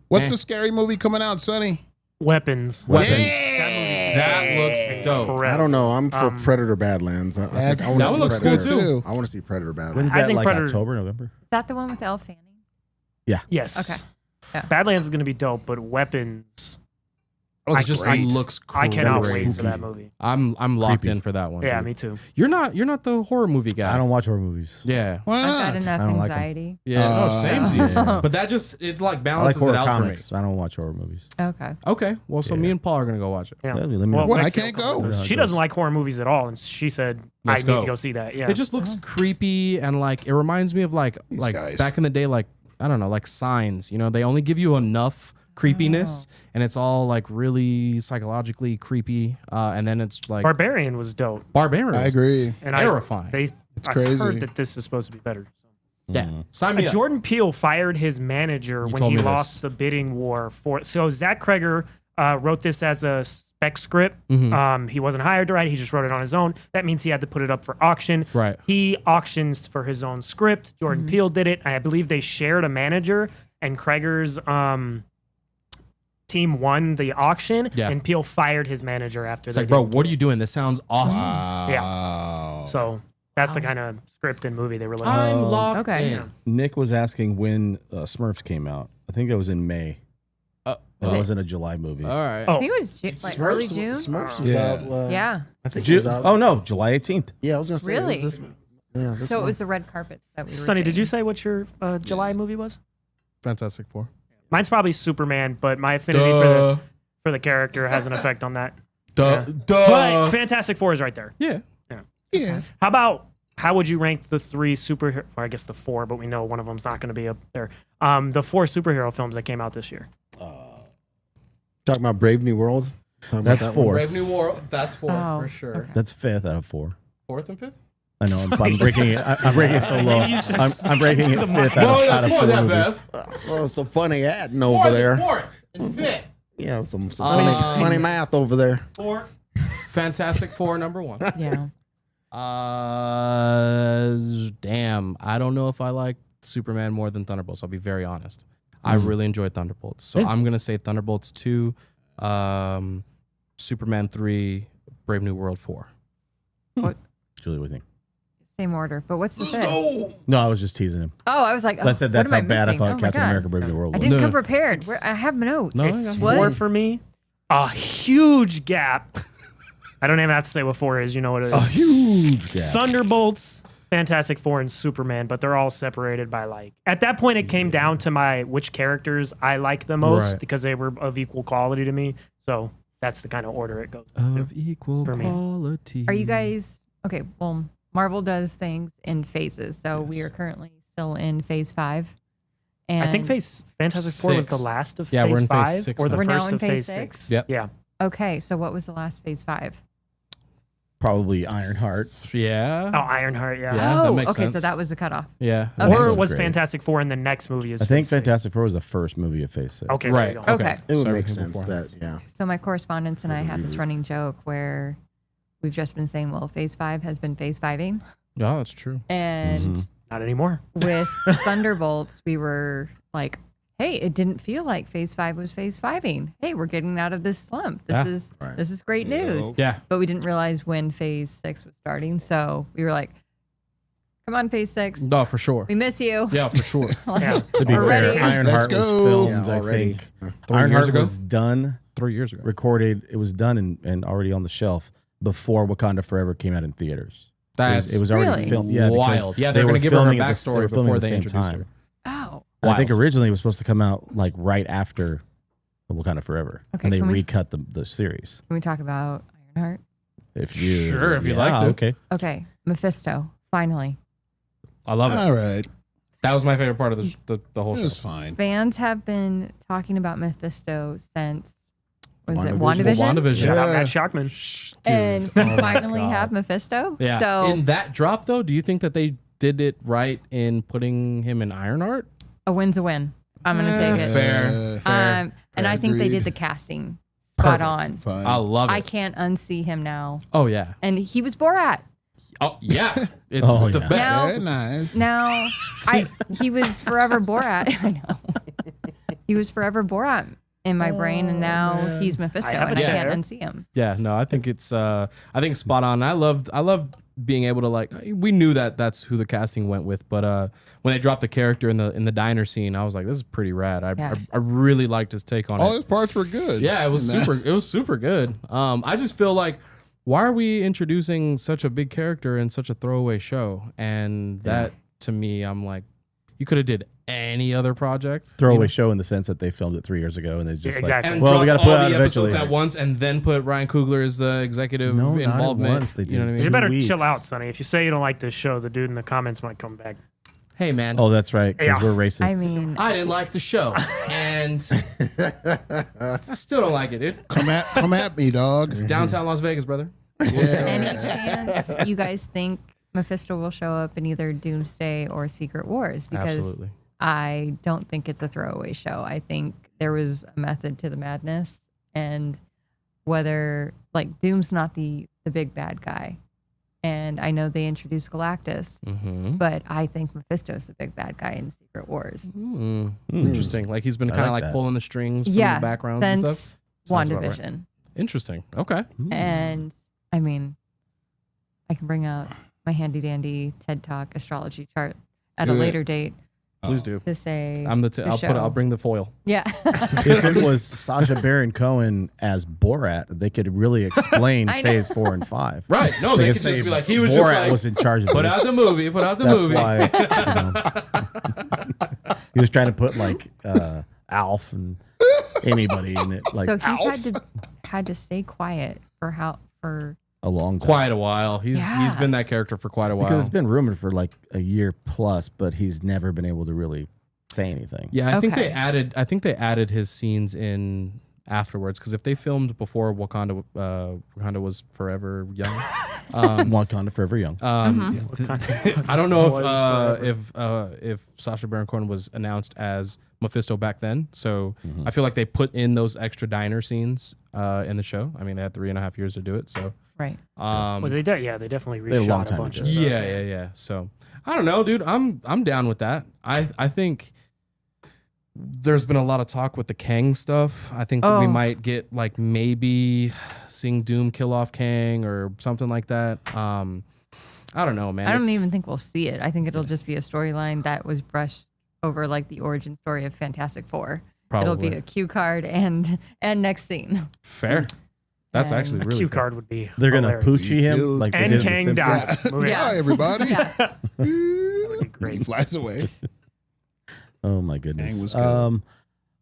What's the scary movie coming out, Sonny? Weapons. Weapons. Yeah. That looks dope. I don't know. I'm for Predator Badlands. I think I want that to one see looks Predator. good, too. I want to see Predator Badlands. When's I that, think like Predator- October, November? Is that the one with Elle Fanning? Yes. Okay. Yeah. Badlands is going to be dope, but Weapons, Oh, I it just great. looks cool. I cannot looks wait for spooky. that movie. I'm locked Creepy. in for that one. Yeah, dude. me too. You're not the horror movie guy. I don't watch horror movies. Yeah. Why I've got not? enough I don't like 'em. anxiety. Yeah. No, same to you. Yeah. But that just it like I like balances horror it out comics. for I don't watch horror movies. Okay. me. Okay. Well, so me and Paul are gonna go watch it. Yeah. Let me know. Well, What, I Lexi can't will come go? with us. Yeah, She it doesn't goes. like horror movies at all, and she said, Let's I go. need to go see that. Yeah. It just looks creepy and like it reminds me of like guys. back in the day, like I don't know, like Signs. You know, they only give you enough creepiness, and it's all like really psychologically creepy, and then it's like Barbarian was dope. barbarian. I agree. And Terrifying. I've crazy. heard that this is supposed to be better. Yeah. Sign me up. Jordan Peele fired his manager when told he me this. lost the bidding war for. So Zach Kreger wrote this as a spec script. Mm-hmm. He wasn't hired to write. He just wrote it on his own. That means he had to put it up for auction. Right. He auctions for his own script. Jordan Peele did it. I believe they shared a manager, and Kreger's team won the auction. Yeah. And Peele fired his manager after. It's they like, bro, did. what are you doing? This sounds awesome. Wow. So that's the kind of script and movie they were looking I'm at. locked Okay. in. Nick was asking when Smurfs came out. I think it was in May. It wasn't a July movie. All right. Oh. I think it was like early June. Smurfs was Yeah. out. Yeah. I think it Ju- was out. oh no, July 18th. Yeah, I was gonna say. Really? It was this So it month. was the red carpet that we were Sonny, did you seeing. say what your July movie was? Fantastic Four. Mine's probably Superman, but my affinity for the character has an effect on that. Duh. Yeah. Duh. But Fantastic Four is right there. Yeah. Yeah. How would you rank the 3 superhero? Or I guess the 4, but we know one of them's not going to be up there. The 4 superhero films that came out this year. Talking about Brave New World. Talking about That's that four. one? Brave New World. That's four Oh, for sure. okay. That's 5th out of 4. Fourth and fifth? I know I'm breaking it. I'm breaking it so low. Maybe you should I'm breaking it fifth Well, out of more 4 than movies. that, Oh, some funny adding over there. Fourth and fifth. Yeah, some funny math over there. Fantastic Four #1. Yeah. Damn. I don't know if I like Superman more than Thunderbolts. I'll be very honest. I really enjoyed Thunderbolts. So I'm going to say Thunderbolts 2, Superman 3, Brave New World 4. Julie, what do you think? Same order. But what's the fifth? No, I was just teasing him. Oh, I was like, I said that's what how am bad I missing? thought Oh my Captain God. America: Brave New World I was. didn't come prepared. I have notes. No, It's What? 4 for me. A huge gap. I don't even have to say what 4 is. You know what it is. A huge gap. Thunderbolts, Fantastic Four, and Superman, but they're all separated by like. At that point, it came down to which characters I like the most Right. because they were of equal quality to me. So that's the kind of order it goes into. Of equal For me. quality. Are you guys okay? Well, Marvel does things in phases, so we are currently still in phase 5. And I think Fantastic Four was the 6. last of Yeah, phase we're in phase 5 6 or the now. We're now first in of phase phase 6? 6. Yep. Yeah. Okay, so what was the last phase 5? Probably Ironheart. Yeah. Oh, Ironheart. Yeah. Yeah, that oh, makes okay, so sense. that was the cutoff. Yeah. Okay. Or So it was great. Fantastic Four and the next movie is I think phase 6. Fantastic Four was the first movie of Phase 6. Okay. Right. There you go. Okay. It would So make everything sense beforehand. that, yeah. So my correspondents and I had this running joke where we've just been saying, well, phase 5 has been phase 5ing. Yeah, that's true. And Not anymore. with Thunderbolts, we were like, hey, it didn't feel like phase 5 was phase 5ing. Hey, we're getting out of this slump. This Yeah. is great news. Yeah. But we didn't realize when phase 6 was starting. So we were like, come on, phase 6. No, for sure. We miss you. Yeah, for sure. Like, Yeah. To be we're fair, ready. Ironheart was go. filmed, Yeah, I already. think. 3 years Ironheart ago? was done, 3 years ago. recorded. It was done and already on the shelf before Wakanda Forever came out in theaters. That's it was already Really? filmed. Yeah, because wild. Yeah, they're were going to give her a filming at the- backstory were filming before at the they same introduced time. her. Oh, And I think Wild. originally it was supposed to come out like right after Wakanda Forever, Okay, and they can we- recut the series. can we talk about Ironheart? If you Sure, if you'd like to. Okay. Okay, Mephisto, finally. I love it. All right. That was my favorite part of the whole It show. was fine. Fans have been talking about Mephisto since, was it WandaVision? WandaVision? WandaVision. Shout out Yeah. Matt Shockman. And Oh my finally God. have Mephisto. Yeah. So In that drop, though, do you think that they did it right in putting him in Ironheart? a win's a win. I'm going to take it. Fair. And I think they Agreed. did the casting spot Perfect. on. Fine. I love it. I can't unsee him now. Oh, yeah. And he was Borat. Oh, yeah. It's Oh, the yeah. best. Now- Very nice. Now, he was forever Borat. I know. He was forever Borat in my brain, and now he's Mephisto, I have and it I can't there. unsee him. Yeah, no, I think it's spot on. I loved being able to, like, we knew that that's who the casting went with, but when they dropped the character in the diner scene, I was like, this is pretty rad. I really liked his take on All it. his parts were good. Yeah, it was super good. I just feel like, why are we introducing such a big character in such a throwaway show? And that, to me, I'm like, you could have did any other project. Throwaway show in the sense that they filmed it 3 years ago, and they just exactly. And well, we got drop to put all it out the eventually. episodes at once, and then put Ryan Coogler as the executive No, not at involvement. once, they You know what I did. mean? You better 2 weeks. chill out, Sonny. If you say you don't like this show, the dude in the comments might come back. Hey, man. Oh, that's right, because Yeah. we're racist. I mean, I didn't like the show, and I still don't like it, dude. Come at me, dog. Downtown Las Vegas, brother. any chance you guys think Mephisto will show up in either Doomsday or Secret Wars? Because Absolutely. I don't think it's a throwaway show. I think there was a method to the madness, and whether like Doom's not the big bad guy, and I know they introduced Galactus, Mm-hmm. but I think Mephisto's the big bad guy in Secret Wars. Interesting. Like he's been I kind of like like that. pulling the strings from Yeah, the backgrounds and stuff. since Sounds about right. WandaVision, Interesting. Okay. and I mean, I can bring out my handy dandy TED Talk astrology chart at a Do it. later date Please do. to say I'm the. the I'll show. put. I'll bring the foil. Yeah. If it was Sacha Baron Cohen as Borat, they could really explain I know. phase 4 and 5. Right. No, they could say just be like, he was Borat just like, was in charge of put this. out the movie. Put out the That's movie. why it's, he was trying to put like Alf and anybody in it, like So he's had to stay quiet for a long time. Quite a while. He's Yeah. been that character for quite a while. Because it's been rumored for like a year plus, but he's never been able to really say anything. Yeah, I think they Okay. added his scenes in afterwards, because if they filmed before Wakanda was forever young, Wakanda Forever Young. I don't know if Sacha Baron Cohen was announced as Mephisto back then. So I feel like they put in those extra diner scenes in the show. I mean, they had 3.5 years to do it. So Right. Well, they definitely had a long reshot a time bunch to of do stuff. yeah. So I don't know, dude. I'm down with that. I think there's been a lot of talk with the Kang stuff. I think that we might get like maybe seeing Doom kill off Kang or something like that. I don't know, man. I don't even think we'll see it. I think it'll just be a storyline that was brushed over like the origin story of Fantastic Four. Probably. It'll be a cue card and next scene. Fair. That's And actually A really cue fair. card would be They're gonna hilarious. Poochie him like they And did in Kang The Simpsons. dies. Moving Yeah. Hi, everybody. Yeah. would be great. He flies away. Oh my Kang goodness. was good.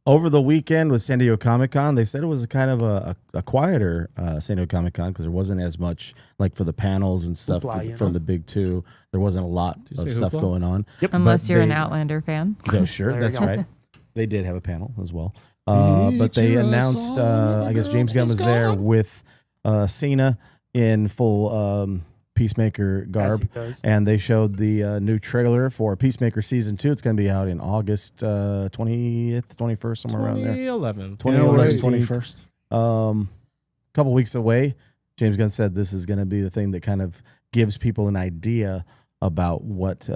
Over the weekend with San Diego Comic-Con, they said it was a kind of a quieter San Diego Comic-Con because there wasn't as much like for the panels and stuff Hoopla, you from know? the big two. There wasn't a lot you of say stuff hoopla? going on. Unless But you're an they- Outlander fan. Yeah, sure, There you that's go. right. They did have a panel as well. But they Picture a announced, song of a I guess girl James Gunn was who's there gone. with Cena in full Peacemaker As garb. he does. And they showed the new trailer for Peacemaker Season 2. It's going to be out in August 20th, 21st, somewhere around there. 2011. 2011, Yeah, 21st. Couple weeks away. James Gunn said this is going to be the thing that kind of gives people an idea about what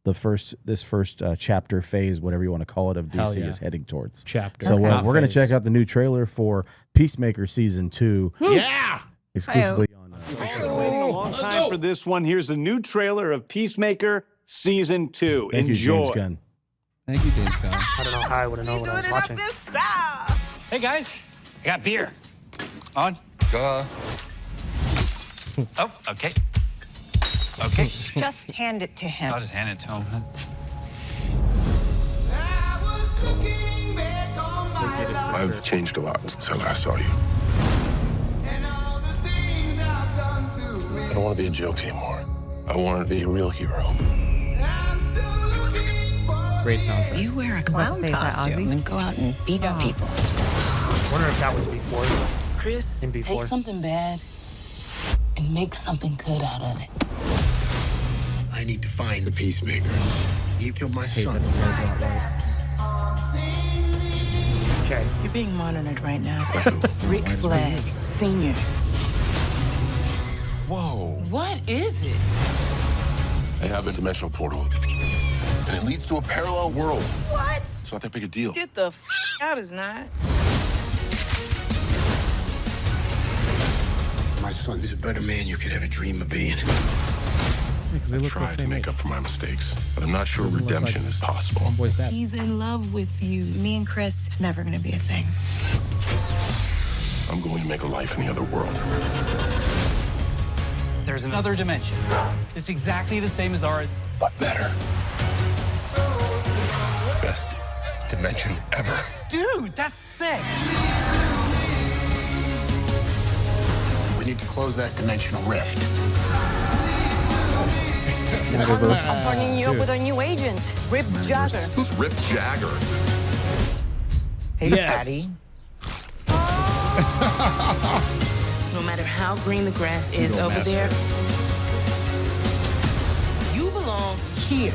this first chapter phase, whatever you want to call it, of Hell DC yeah. is heading towards. Chapter. So Not we're going to phase. check out the new trailer for Peacemaker Season 2 Yeah. exclusively on. Waiting a long time for this one. Here's the new trailer of Peacemaker Season 2. Thank Enjoy. you, James Gunn. Thank you, James Gunn. I don't know how I would have known what I was watching. Hey guys, I got beer. On? Duh. Oh, okay. Okay. Just hand it to him. I'll just hand it to him. I've changed a lot since I last saw you. I don't want to be a joke anymore. I want to be a real hero. Great soundtrack. You wear a about to clown say, is that costume Ozzy? and go out and beat up people. I wonder if that was before. Chris, And take before. something bad and make something good out of it. I need to find the Peacemaker. You killed my Hate son. that his hair's not white. Okay. You're being monitored right now. Rick Flag, Sr. Whoa. What is it? I have a dimensional portal. And it leads to a parallel world. What? It's not that big a deal. Get the out, is not. My son's a better man you could ever dream of being. Because they look the Tried to same make age. up for my mistakes, but I'm not sure Doesn't look redemption like is possible. Homeboy's dad. He's in love with you. Me and Chris, it's never gonna be a thing. I'm going to make a life in the other world. There's another dimension. It's exactly the same as ours. But better. Best dimension ever. Dude, that's sick. We need to close that dimensional rift. Snyderverse. Partnering you up with our new agent, Rip Jagger. Who's Rip Jagger? Hey, Yes. No matter how green the grass is go, over master. there, you belong here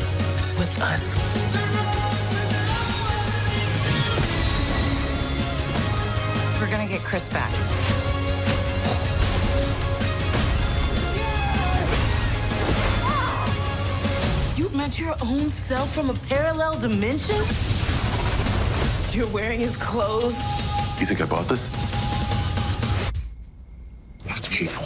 with us. We're gonna get Chris back. You met your own self from a parallel dimension? You're wearing his clothes? You think I bought this? That's painful.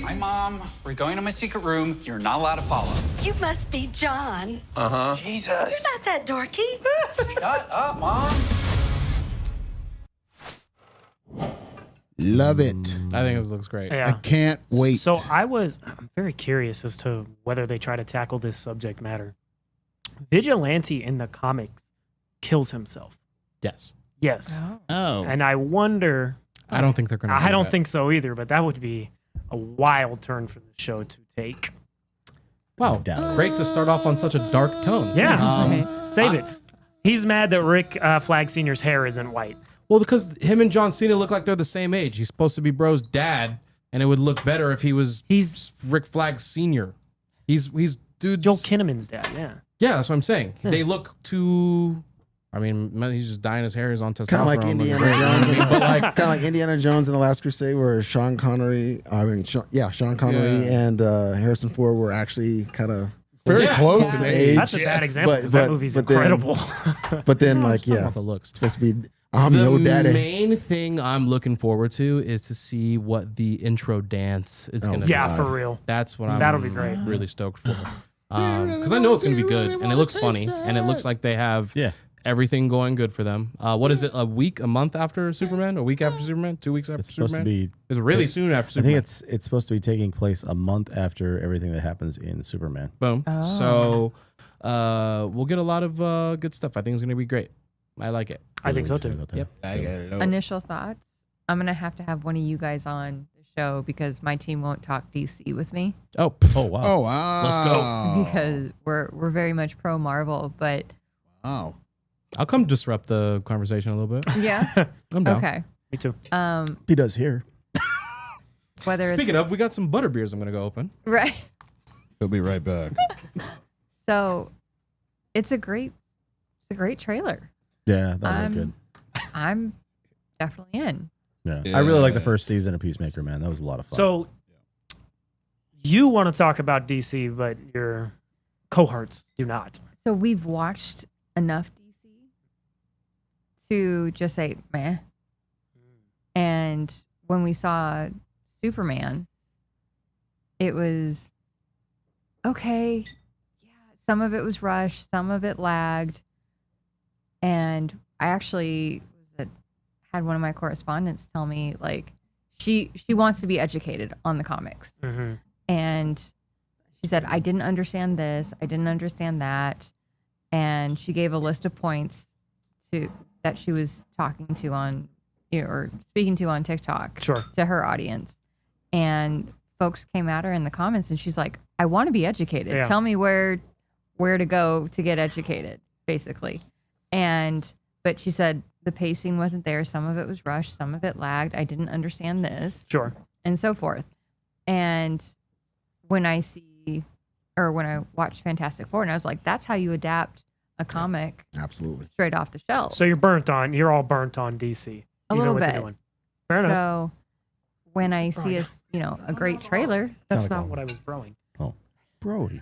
Hi, Mom. We're going to my secret room. You're not allowed to follow. You must be John. Jesus. You're not that dorky. Shut up, Mom. Love it. I think it looks great. Yeah. I can't wait. So I'm very curious as to whether they try to tackle this subject matter. Vigilante in the comics kills himself. Yes. Yes. oh. And I wonder, I don't think they're going to I don't think so either, but that would be a wild turn for the show to take. Wow. Great to start off on such a dark tone. Yeah. Right. Save it. He's mad that Rick Flag Sr.'s hair isn't white. Well, because him and John Cena look like they're the same age. He's supposed to be Bro's dad, and it would look better if he's Rick Flag Sr. He's dude. Joel Kinnaman's dad, yeah. Yeah, that's what I'm saying. They look too. I mean, he's just dyeing his hair. He's on testosterone. Kind of like Indiana Jones, but like, kind of like Indiana Jones in the Last Crusade, where Sean Connery. Sean Connery and Harrison Ford were actually kind of very close in age. That's a bad example because that movie's incredible. But then, like, yeah, the looks. It's supposed to be. I'm your daddy. The main thing I'm looking forward to is to see what the intro dance is going to be. Yeah, for real. That's what That'll be great. really stoked for. Because I know it's going to be good, and it looks funny, and it looks like they have everything going good for them. What is it? A month after Superman? A week after Superman? 2 weeks after It's supposed Superman? to be. It's really soon after Superman. I think it's supposed to be taking place a month after everything that happens in Superman. Boom. So we'll get a lot of good stuff. I think it's going to be great. I like it. I think so too. Yep. Initial thoughts. I'm gonna have to have one of you guys on the show because my team won't talk DC with me. Oh wow. Oh wow. Let's go. Because we're very much pro Marvel, but wow. I'll come disrupt the conversation a little bit. yeah. I'm down. Okay. Me too. He does here. Whether Speaking of, we got some butter beers I'm going to go open. right. He'll be right back. So it's a great trailer. Yeah, that looked good. I'm definitely in. Yeah. I really like the first season of Peacemaker, man. That was a lot of fun. So you want to talk about DC, but your cohorts do not. So we've watched enough DC to just say meh. And when we saw Superman, it was okay. Yeah, some of it was rushed, some of it lagged. And I actually had one of my correspondents tell me, like, she wants to be educated on the comics. Mm-hmm. And she said, I didn't understand this. I didn't understand that. And she gave a list of points that she was talking to on, or speaking to on TikTok to her audience. And folks came at her in the comments and she's like, I want to be educated. Yeah. Tell me where to go to get educated, basically. But she said the pacing wasn't there. Some of it was rushed. Some of it lagged. I didn't understand this. Sure. And so forth. And when I watched Fantastic Four, and I was like, that's how you adapt a comic. Absolutely. Straight off the shelf. So you're all burnt on DC. A little bit. Fair enough. So when I see a great trailer. That's not what I was broing. Oh, broy.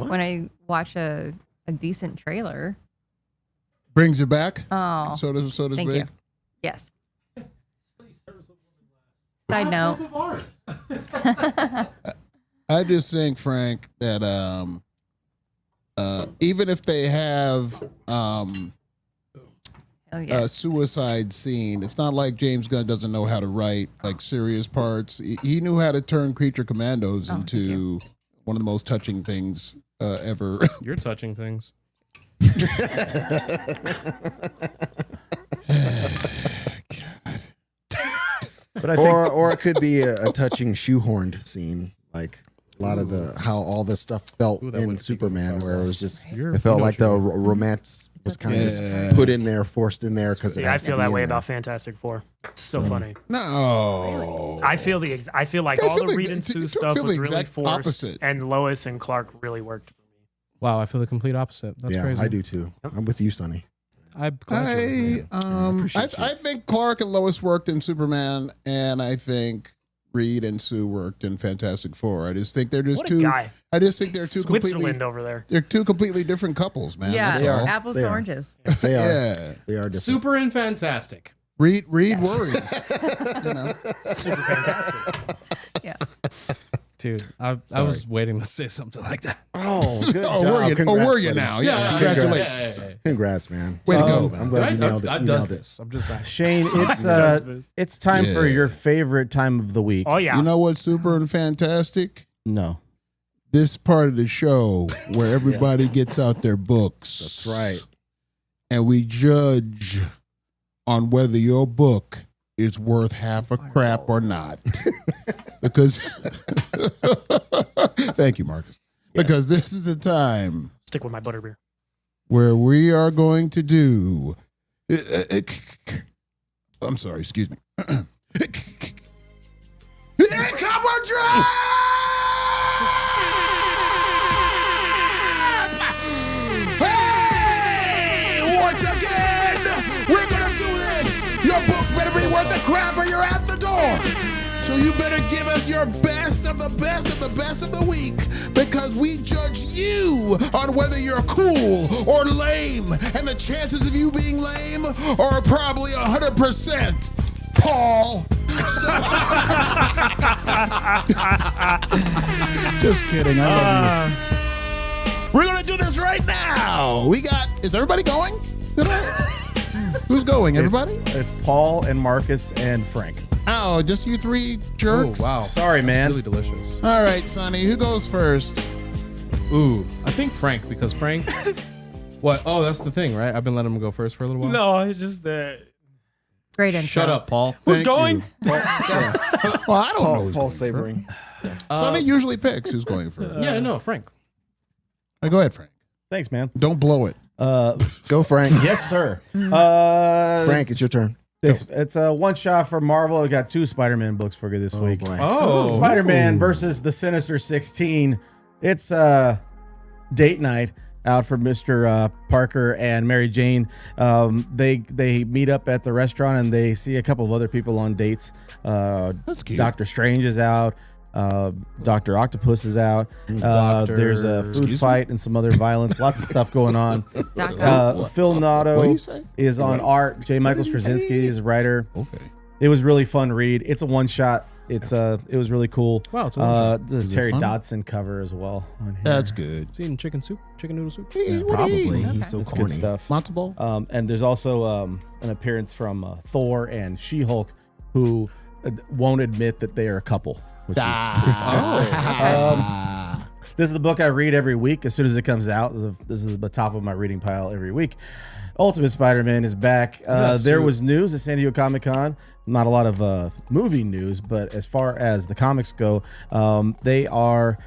When I watch a decent trailer. Brings you back. Oh. So to Thank speak. you. Yes. Side note. I just think, Frank, that even if they have a suicide scene, it's not like James Gunn doesn't know how to write like serious parts. He knew how to turn Creature Commandos into one of the most touching things ever. You're touching things. But I think, or it could be a touching shoehorned scene, like a lot of how all this stuff felt in Superman, where it was just it felt like the romance was kind of just put in there, forced in there because I feel that way about Fantastic Four. It's so funny. No, I feel like all the Reed and Sue stuff was really forced, opposite. and Lois and Clark really worked for me. Wow, I feel the complete opposite. That's crazy. I do too. I'm with you, Sonny. I think Clark and Lois worked in Superman, and I think Reed and Sue worked in Fantastic Four. I just think they're just two. Guy. I just think they're two Switzerland completely over there. They're two completely different couples, man. Yeah, That's all. apples to oranges. They are. Yeah, they are different. Super and fantastic. Reed worries. Super fantastic. Yeah. Dude, I was waiting to say something like that. Oh, good job. Were you buddy. now? Yeah, congratulations. Congrats, man. Way to go. I'm glad you nailed it. I You does nailed it. this. I'm just saying. Shane, it's time for your favorite time of the week. Oh yeah. You know what's super and fantastic? No. This part of the show where everybody gets out their books. That's right. And we judge on whether your book is worth half a crap or not. Because thank you, Marcus. Yes. Because this is a time Stick with my butterbeer. where we are going to do I'm sorry, excuse me. Cover drop! Hey! Once again, we're gonna do this. Your books better be worth the crap or you're out the door. So you better give us your best of the best of the best of the week, because we judge you on whether you're cool or lame. And the chances of you being lame are probably 100%. Paul. Just kidding. I love you. We're going to do this right now. Is everybody going? Who's going? Everybody? It's Paul and Marcus and Frank. Oh, just you three jerks? Oh, wow. Sorry, man. Really delicious. All right, Sonny, who goes first? Ooh, I think Frank, because Frank. What? Oh, that's the thing, right? I've been letting him go first for a little while. No, it's just that. Great intro. Shut up, Paul. Who's going? Well, I don't know. Paul Sabering. Sonny usually picks who's going first. Yeah, no, Frank. Go ahead, Frank. Thanks, man. Don't blow it. Go, Frank. Yes, sir. Frank, it's your turn. It's a one shot for Marvel. We got 2 Spider-Man books for you this week. Boy. Oh, Spider-Man versus the Sinister 16. It's date night out for Mr. Parker and Mary Jane. They meet up at the restaurant and they see a couple of other people on dates. That's cute. Doctor Strange is out. Dr. Octopus is out. There's a food fight and some other violence. Lots of stuff going on. Phil What do you Notto say? is on art. J. Michael Straczynski is writer. Okay. It was really fun read. It's a one shot. It was really cool. Wow, it's a one-shot. The Is it Terry fun? Dodson cover as well on here. That's good. Seen chicken soup, chicken noodle soup. Probably. He's so It's corny. good stuff. Matzo ball? And there's also an appearance from Thor and She-Hulk, who won't admit that they are a couple. Which is this is the book I read every week as soon as it comes out. This is the top of my reading pile every week. Ultimate Spider-Man is back. There was news at San Diego Comic-Con. Not a lot of movie news, but as far as the comics go, they are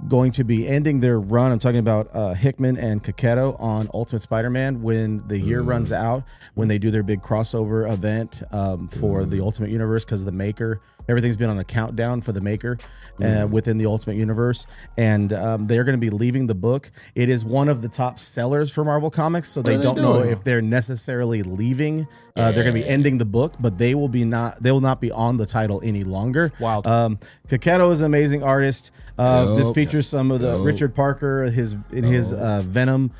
going to be ending their run. I'm talking about Hickman and Kaketto on Ultimate Spider-Man when the year runs out, when they do their big crossover event for the Ultimate Universe, because the Maker, everything's been on a countdown for the Maker within the Ultimate Universe, and they're going to be leaving the book. It is one of the top sellers for Marvel Comics, so they don't know if they're necessarily leaving. They're going to be ending the book, but they will not be on the title any longer. Wow. Kaketto is an amazing artist. This features some of the Richard Parker, his Venom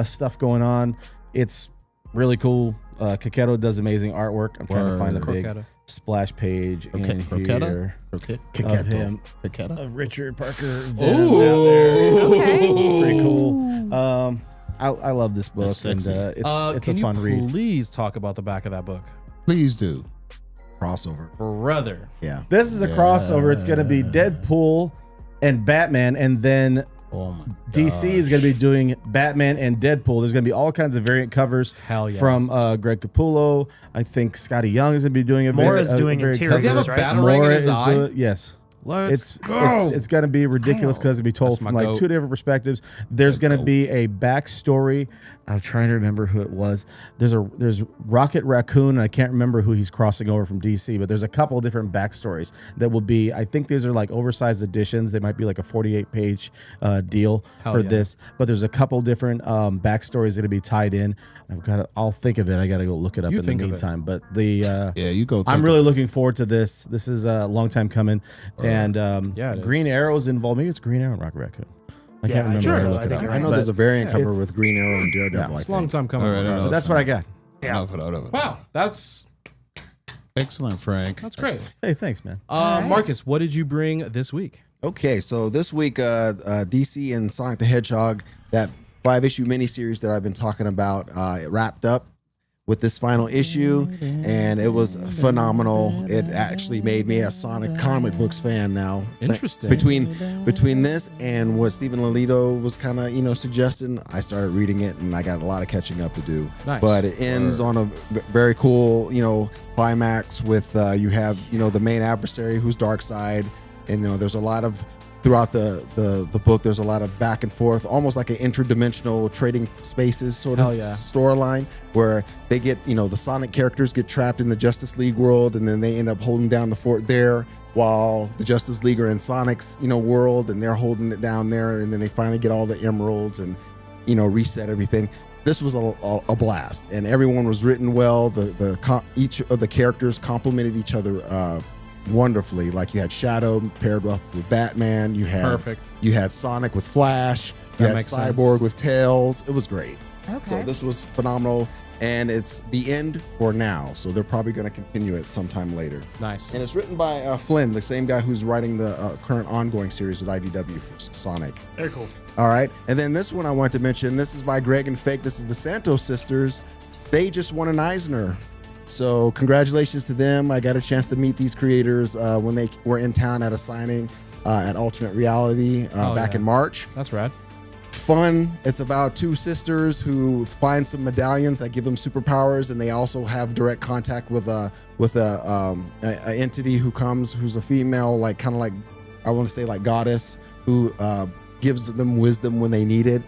stuff going on. It's really cool. Kaketto does amazing artwork. I'm trying to find a big splash page in here of him, of Richard Parker Venom down there. It's pretty cool. I love this book, and it's a fun read. Please talk about the back of that book. Please do. Crossover. Brother. Yeah. This is a crossover. It's going to be Deadpool and Batman, and then DC is going to be doing Batman and Deadpool. There's going to be all kinds of variant covers from Greg Capullo. I think Scotty Young is going to be doing a Mora's doing variant interiors, Does he have a right? batarang in his eye? Yes. Let's go. It's going to be ridiculous because it'll be told That's from my like goat. 2 different perspectives. There's going to be a backstory. I'm trying to remember who it was. There's Rocket Raccoon, and I can't remember who he's crossing over from DC, but there's a couple of different backstories that will be, I think these are like oversized editions. They might be like a 48-page deal for this, but there's a couple different backstories that will be tied in. I'll think of it. I got to go look it up in the meantime. But you go. I'm really looking forward to this. This is a long time coming, and Green Arrow's involved. Maybe it's Green Arrow and Rocket Raccoon. I can't remember. Sure. I'll look I it think up. you're I know right. there's a variant cover it's- with Green Arrow and Daredevil. Yeah, It's a long time coming. All right, But that's what I got. Yeah. Wow, that's Excellent, Frank. That's great. Hey, thanks, man. Marcus, what did you bring this week? Okay, so this week, DC and Sonic the Hedgehog, that 5-issue miniseries that I've been talking about, it wrapped up with this final issue, and it was phenomenal. It actually made me a Sonic comic books fan now. Interesting. Between this and what Stephen Lolito was kind of suggesting, I started reading it, and I got a lot of catching up to do. Nice. But it ends on a very cool climax with you have the main adversary who's Darkseid, and there's a lot of throughout the book, there's a lot of back and forth, almost like an interdimensional trading spaces sort of storyline, where they get, the Sonic characters get trapped in the Justice League world, and then they end up holding down the fort there, while the Justice League are in Sonic's, world, and they're holding it down there, and then they finally get all the emeralds and, reset everything. This was a blast, and everyone was written well. Each of the characters complemented each other wonderfully. Like, you had Shadow paired up with Batman. You had Sonic with Flash. You had Cyborg with Tails. It was great. Okay. So this was phenomenal, and it's the end for now. So they're probably going to continue it sometime later. Nice. And it's written by Flynn, the same guy who's writing the current ongoing series with IDW for Sonic. Very cool. All right. And then this one I wanted to mention. This is by Greg and Fake. This is the Santos sisters. They just won an Eisner. So congratulations to them. I got a chance to meet these creators when they were in town at a signing at Alternate Reality back in March. That's rad. Fun. It's about two sisters who find some medallions that give them superpowers, and they also have direct contact with a entity who's a female, like kind of like, I want to say like goddess, who gives them wisdom when they need it.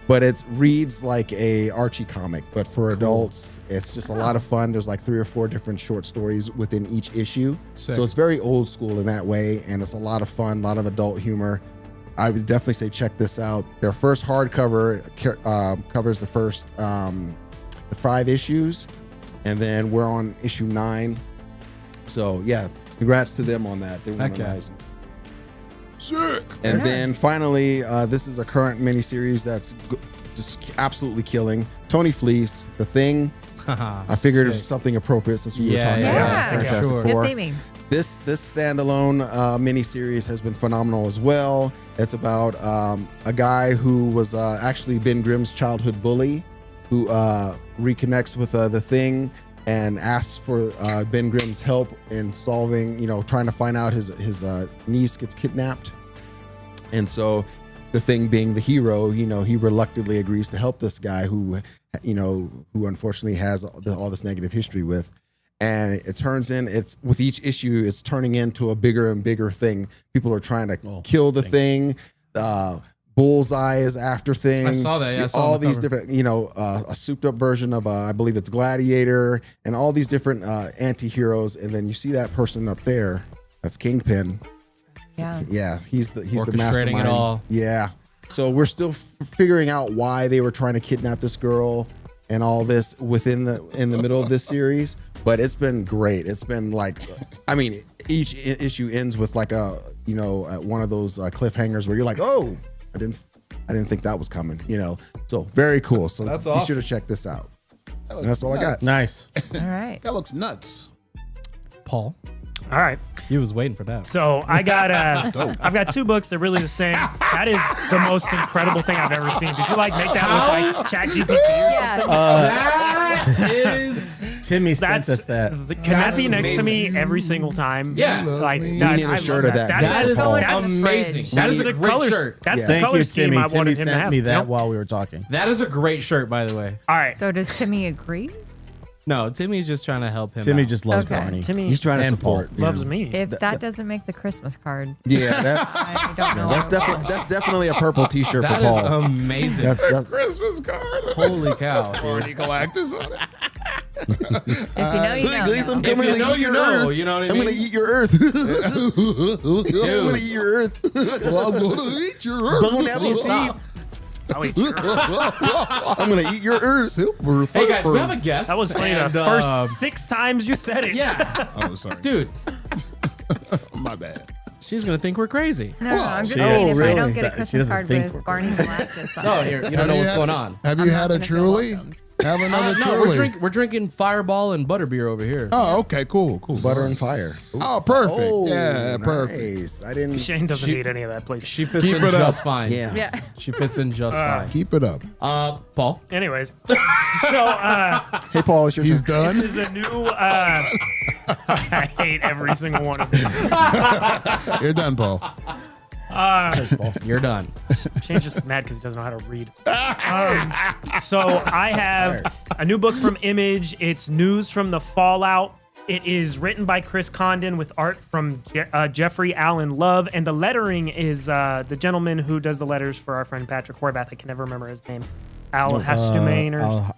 But it reads like a Archie comic, but for adults. It's just a lot of fun. There's like 3 or 4 different short stories within each issue. Sick. So it's very old school in that way, and it's a lot of fun, a lot of adult humor. I would definitely say check this out. Their first hardcover covers the first the 5 issues, and then we're on issue 9. So yeah, congrats to them on that. They were nice. Sick. And then finally, this is a current miniseries that's just absolutely killing. Tony Fleece, The Thing. I figured it was something appropriate since we were talking about Fantastic Four. Good theming. This standalone miniseries has been phenomenal as well. It's about a guy who was actually Ben Grimm's childhood bully, who reconnects with The Thing and asks for Ben Grimm's help in solving, trying to find out his niece gets kidnapped. And so The Thing, being the hero, he reluctantly agrees to help this guy who unfortunately has all this negative history with. And it's with each issue, it's turning into a bigger and bigger thing. People are trying to kill the thing. Bullseye is after Thing. I saw that. Yeah, I saw all the these cover. different, a souped up version of, I believe it's Gladiator, and all these different anti-heroes. And then you see that person up there. That's Kingpin. Yeah. Yeah. He's the Orchestrating mastermind. it all. Yeah. So we're still figuring out why they were trying to kidnap this girl and all this in the middle of this series. But it's been great. It's been like, each issue ends with like one of those cliffhangers where you're like, oh, I didn't think that was coming, So very cool. So That's be awesome. sure to check this out. That And that's all I got. Nice. All right. That looks nuts. Paul, All right. he was waiting for that. So I've got 2 books. They're really the same. That is the most incredible thing I've ever seen. Did you make that with ChatGPT? Yeah. That is. Timmy sent us that. Can that be next to me every single time? Yeah. Like We need a shirt of that. That is That's amazing. fridge. That is the a great colors, shirt. That's the Thank you, colors team Timmy. I Timmy wanted him to sent have. me that Yep. while we were talking. That is a great shirt, by the way. All right. So does Timmy agree? No, Timmy's just trying to help him. Timmy out. just loves Okay. Barney. Timmy He's trying to And Paul support. loves me. If that doesn't make the Christmas card, Yeah, that's I don't know. that's definitely a purple T-shirt That for is Paul. amazing. That's Christmas card. Holy cow, dude. Barney Galactus on it. If you know, you know. Gleason, now. I'm If gonna you know, eat you your know. Earth. You know what I I'm mean? gonna eat your Earth. I'm gonna eat your Earth. Well, I'm gonna eat your Earth. Don't have you see. I'm gonna eat your Earth. Hey guys, we have a guest. That was funny. The and, first 6 times you said it. Yeah, Oh, sorry. dude, My bad. she's gonna think we're crazy. No, I'm just she- saying Oh, if I really? don't get a She Christmas doesn't card think with we're Barney Galactus on Oh, it, you don't know what's going on. Have you I'm had not a gonna feel Truly? welcome. Have another No, Truly. we're drinking Fireball and butterbeer over here. Oh, okay, cool. Butter and fire. Oh, perfect. Oh, Yeah, perfect. nice. I didn't. Shane doesn't need any of that, please. She fits Keep in it up. just fine. Yeah. Yeah. She fits in just fine. Keep it up. Paul. Anyways, so Hey, Paul, it's your He's turn. done. this is a new. I hate every single one of them. You're done, Paul. You're done. Shane's just mad because he doesn't know how to read. So I have a new book from Image. It's news from the fallout It is written by Chris Condon with art from Jeffrey Allen Love, and the lettering is the gentleman who does the letters for our friend Patrick Horvath. I can never remember his name. Al Hastumain or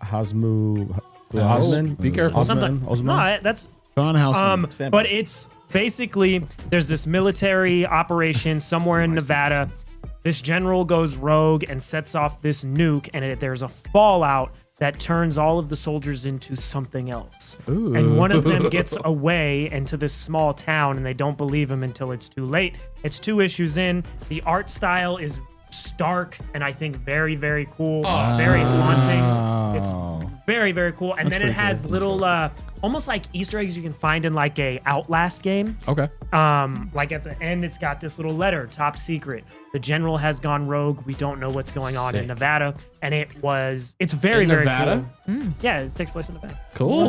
Osman. Be careful. something. No, that's Don Houseman. but it's basically there's this military operation somewhere in Nevada. This general goes rogue and sets off this nuke, and there's a fallout that turns all of the soldiers into something else. Ooh. And one of them gets away into this small town, and they don't believe him until it's too late. It's 2 issues in. The art style is stark and I think very, very cool, very haunting. It's very, very cool. And then it has little, almost like Easter eggs you can find in like a Outlast game. Okay. Like at the end, it's got this little letter, top secret. The general has gone rogue. We don't know what's going on in Nevada. And it's very, In very Nevada? cool. Yeah, it takes place in Nevada. Cool.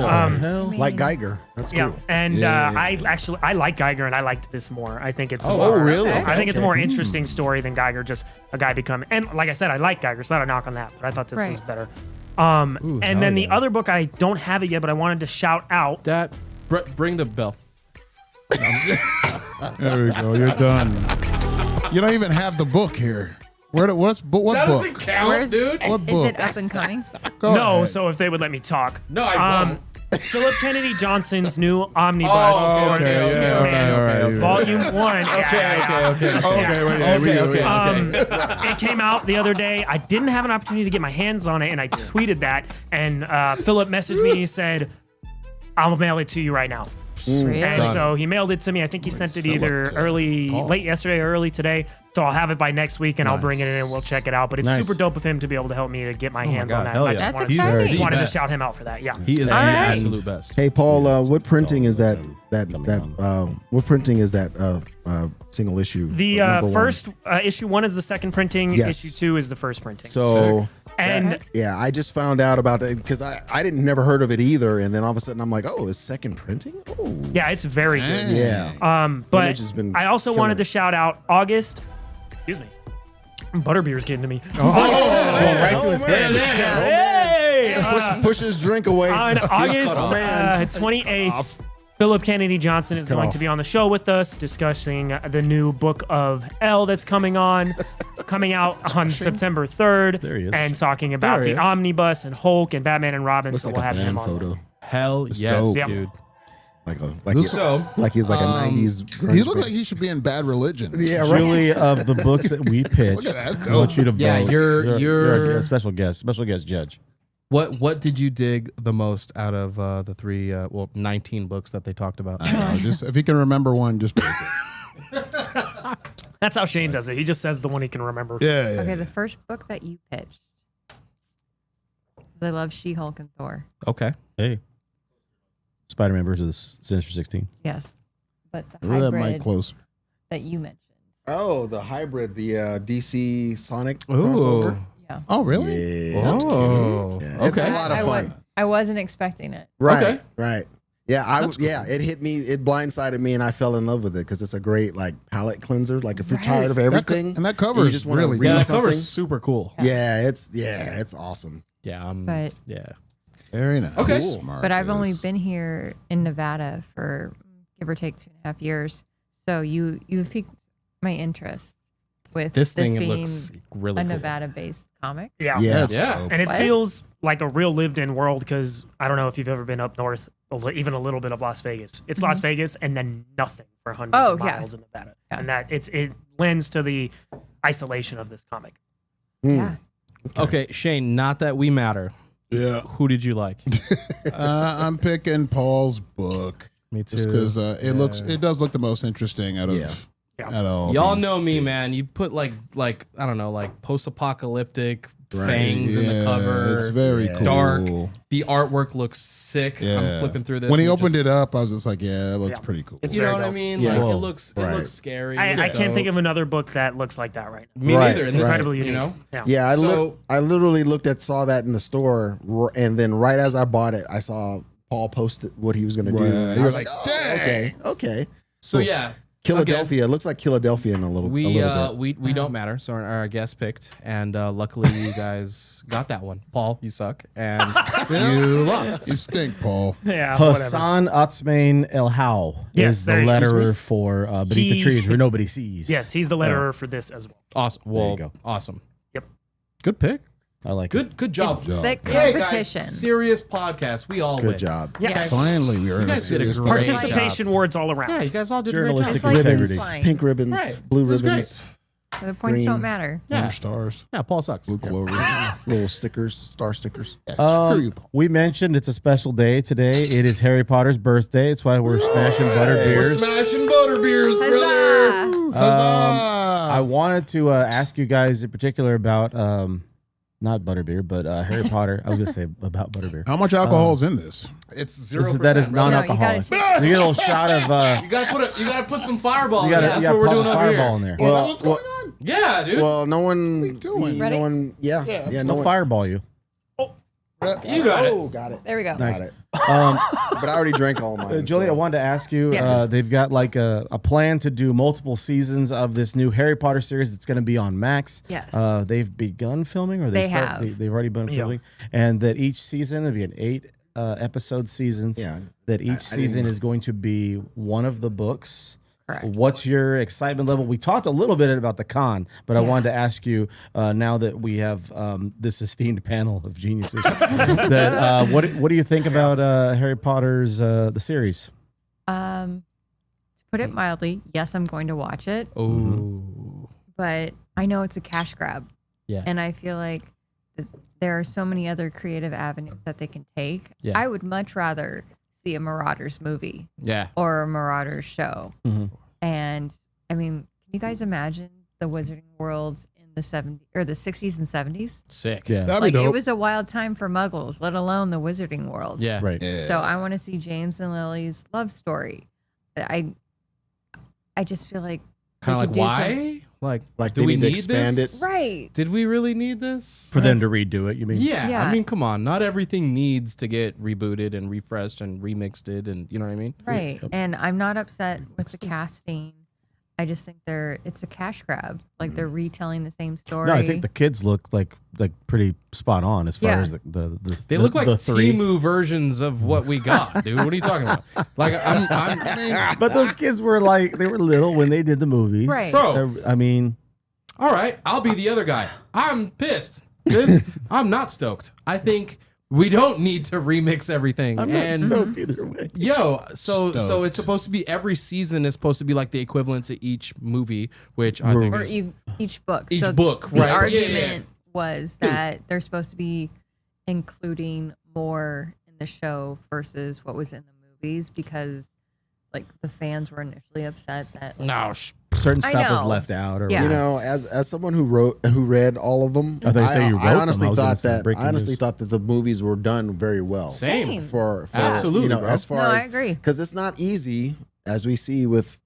Like Geiger. That's cool. Yeah, and I like Geiger, and I liked this more. I think it's really? I think it's a more interesting story than Geiger. Just a guy becoming, and like I said, I like Geiger. It's not a knock on that, but I thought this was better. And then the other book, I don't have it yet, but I wanted to shout out. That bring the bell. There we go. You're done. You don't even have the book here. What That book? doesn't count, dude. What Is book? it up and coming? Go No, ahead. so if they would let me talk. No, I won't. Philip Kennedy Johnson's new omnibus. Oh, okay, yeah, okay, all right. Volume 1. Okay. It came out the other day. I didn't have an opportunity to get my hands on it, and I tweeted that. And Philip messaged me. He said, "I'll mail it to you right now." Really? And so he mailed it to me. I think he sent it either late yesterday or early today. So I'll have it by next week, and I'll bring it in and we'll check it out. But it's super dope of him to be able to help me to get my hands on that. Hell I yeah. just That's wanted, exciting. wanted to best. shout him out for that. Yeah. He is the right. absolute best. Hey Paul, what printing is that? What printing is that? Single issue. The number one? first issue 1 is the second printing. Yes. Issue 2 is the first printing. So. And Yeah, I just found out about it because I didn't never heard of it either, and then all of a sudden I'm like, oh, it's second printing. Oh, yeah, it's very good. yeah. But Image has been I also killing wanted to it. shout out August. Excuse me. Butterbeer's getting to me. right to his head. Hey! Push his drink away. On August Man. 28th, Philip Kennedy Johnson is cut going off. to be on the show with us discussing the new book of L that's coming out on September 3rd. There he is. And talking about There he the is. omnibus and Hulk and Batman and Robin. Looks So like we'll a have him band on. photo. Hell yes, dope. dude. Like he's like a 90s. grunge He looks band. like he should be in Bad Religion. Yeah, right. Julie, of the books that we pitched, Look at that, that's I want dope. you to vote. Yeah, you're- a special guest judge. What did you dig the most out of the 19 books that they talked about? Just if he can remember one, just take it. That's how Shane does it. He just says the one he can remember. Yeah, yeah. Okay, the first book that you pitched. I love She-Hulk and Thor. Okay. Hey, Spider-Man versus Sinister 16. Yes. But the Move that mic hybrid closer. that you mentioned. Oh, the hybrid, the DC Sonic Ooh. crossover. Yeah. Oh, really? Yeah, Oh. yeah. It's a lot of fun. I wasn't expecting it. Right, Okay. right. Yeah, it hit me. It blindsided me, and I fell in love with it because it's a great like palate cleanser. Like if you're tired of everything, and that cover you is just wanna really read Yeah, that something. cover's super cool. Yeah, it's awesome. Yeah. But Yeah. Very nice. Okay. Smart but I've only is. been here in Nevada for give or take 2.5 years. So you've piqued my interest with This thing it being looks really a cool. Nevada-based comic. Yeah. Yeah, Yeah. And it What? feels like a real lived-in world because I don't know if you've ever been up north, even a little bit of Las Vegas. It's Las Vegas and then nothing for hundreds of yeah. miles in Nevada, Yeah. and that it lends to the isolation of this comic. Yeah. Okay, Shane, not that we matter. Yeah. Who did you like? I'm picking Paul's book. Me too. Just because it does look the most interesting out of out of all. Y'all these. know me, man. You put like I don't know, like post-apocalyptic fangs in the cover. It's very cool. Dark. The artwork looks sick. Yeah. I'm flipping through this. When he and opened it up, I was just like, yeah, it looks Yeah. pretty cool. It's You know very what I dope. mean? Yeah. Like Well, it looks scary. I It looks can't think dope. of another book that looks like that right now. Me Right, neither. And right. this Incredibly is, unique. you know? Yeah, So- I literally saw that in the store, and then right as I bought it, I saw Paul post what he was going to do. Right. And I You're was like, like, oh, dang. okay. So yeah, Philadelphia. It looks like Philadelphia in a little bit. We don't matter. So our guest picked, and luckily you guys got that one. Paul, you suck, and you lost. You stink, Paul. Yeah, Hassan Otsmane El How Yes, is the there- letterer for Beneath the He- Trees, where nobody sees. Yes, he's the letterer for this as well. Awesome. There Well, you go. awesome. Yep. Good pick. I like it. Good job. Thick Hey competition. guys, serious podcast. We all win. Good job. Yeah. Finally, we are in a guys did a serious great podcast. Participation awards all around. Yeah, you guys all did Journalistic It's like integrity. flying. Pink ribbons, Right. blue It was ribbons, The points Green. don't matter. Yeah. Orange stars, Yeah, Paul sucks. blue clover. little stickers, star stickers. Yeah, screw you, Paul. We mentioned it's a special day today. It is Harry Potter's birthday. It's why we're smashing butter We're beers. smashing butter beers, brother. Huzzah! I wanted to ask you guys in particular about not butterbeer, but Harry Potter. I was going to say about butterbeer. How much alcohol is in this? It's That is No, you non-alcoholic. gotta You get a little shot of. You gotta put some fireball. You in got there. That's what we're pop doing a over fireball in here. there. Well, Yeah, dude. well, no one, doing? no Ready? one, yeah, no They'll one. fireball you. you got it. Oh, got it. There we go. Got it. But I already drank all mine. Julie, I wanted to ask you. Yes. They've got like a plan to do multiple seasons of this new Harry Potter series that's going to be on Max. Yes. They've begun filming, or They have. They've already been Yeah. filming, and that each season will be an 8 episode seasons. Yeah. That each I season didn't- is going to be one of the books. Correct. What's your excitement level? We talked a little bit about the con, but I wanted to ask you now that we have this esteemed panel of geniuses. that what do you think about Harry Potter's the series? To put it mildly, yes, I'm going to watch it, Oh. but I know it's a cash grab. Yeah. And I feel like that there are so many other creative avenues that they can take. Yeah. I would much rather see a Marauders movie Yeah. or a Marauders show. Mhm. And I mean, can you guys imagine the Wizarding Worlds in the 70s or the 60s and 70s? Sick. Yeah. That'd Like be it dope. was a wild time for Muggles, let alone the Wizarding World. Yeah. Right. Yeah. So I want to see James and Lily's love story. I just feel like Kind we of could do why? Like, do they we need to need expand this? it. right. Did we really need this? For them to redo it, you mean? Yeah. Yeah. I mean, come on. Not everything needs to get rebooted and refreshed and remixed it, and you know what I mean? Right. And I'm not upset with the casting. I just think it's a cash grab. Like they're retelling the same story. No, I think the kids look like pretty spot on as far Yeah. as the They look like the three. Timu versions of what we got, dude. What are you talking about? Like, I mean, But those kids were like they were little when they did the movies, Right. Bro. I mean, all right, I'll be the other guy. I'm pissed. I'm not stoked. I think we don't need to remix everything. I'm not stoked either way. Yo, so Stoked. it's supposed to be every season is supposed to be like the equivalent to each movie, which I think or is each book. Each So book, the right. argument was that they're supposed to be including more in the show versus what was in the movies because like the fans were initially upset that no. Certain I stuff was know. left out, or Yeah. You know, as someone who read all of them, I thought you said you wrote I them. honestly I was gonna thought say that breaking news. the movies were done very well. Same. For Absolutely, you know, bro. as far No, I as agree. because it's not easy, as we see with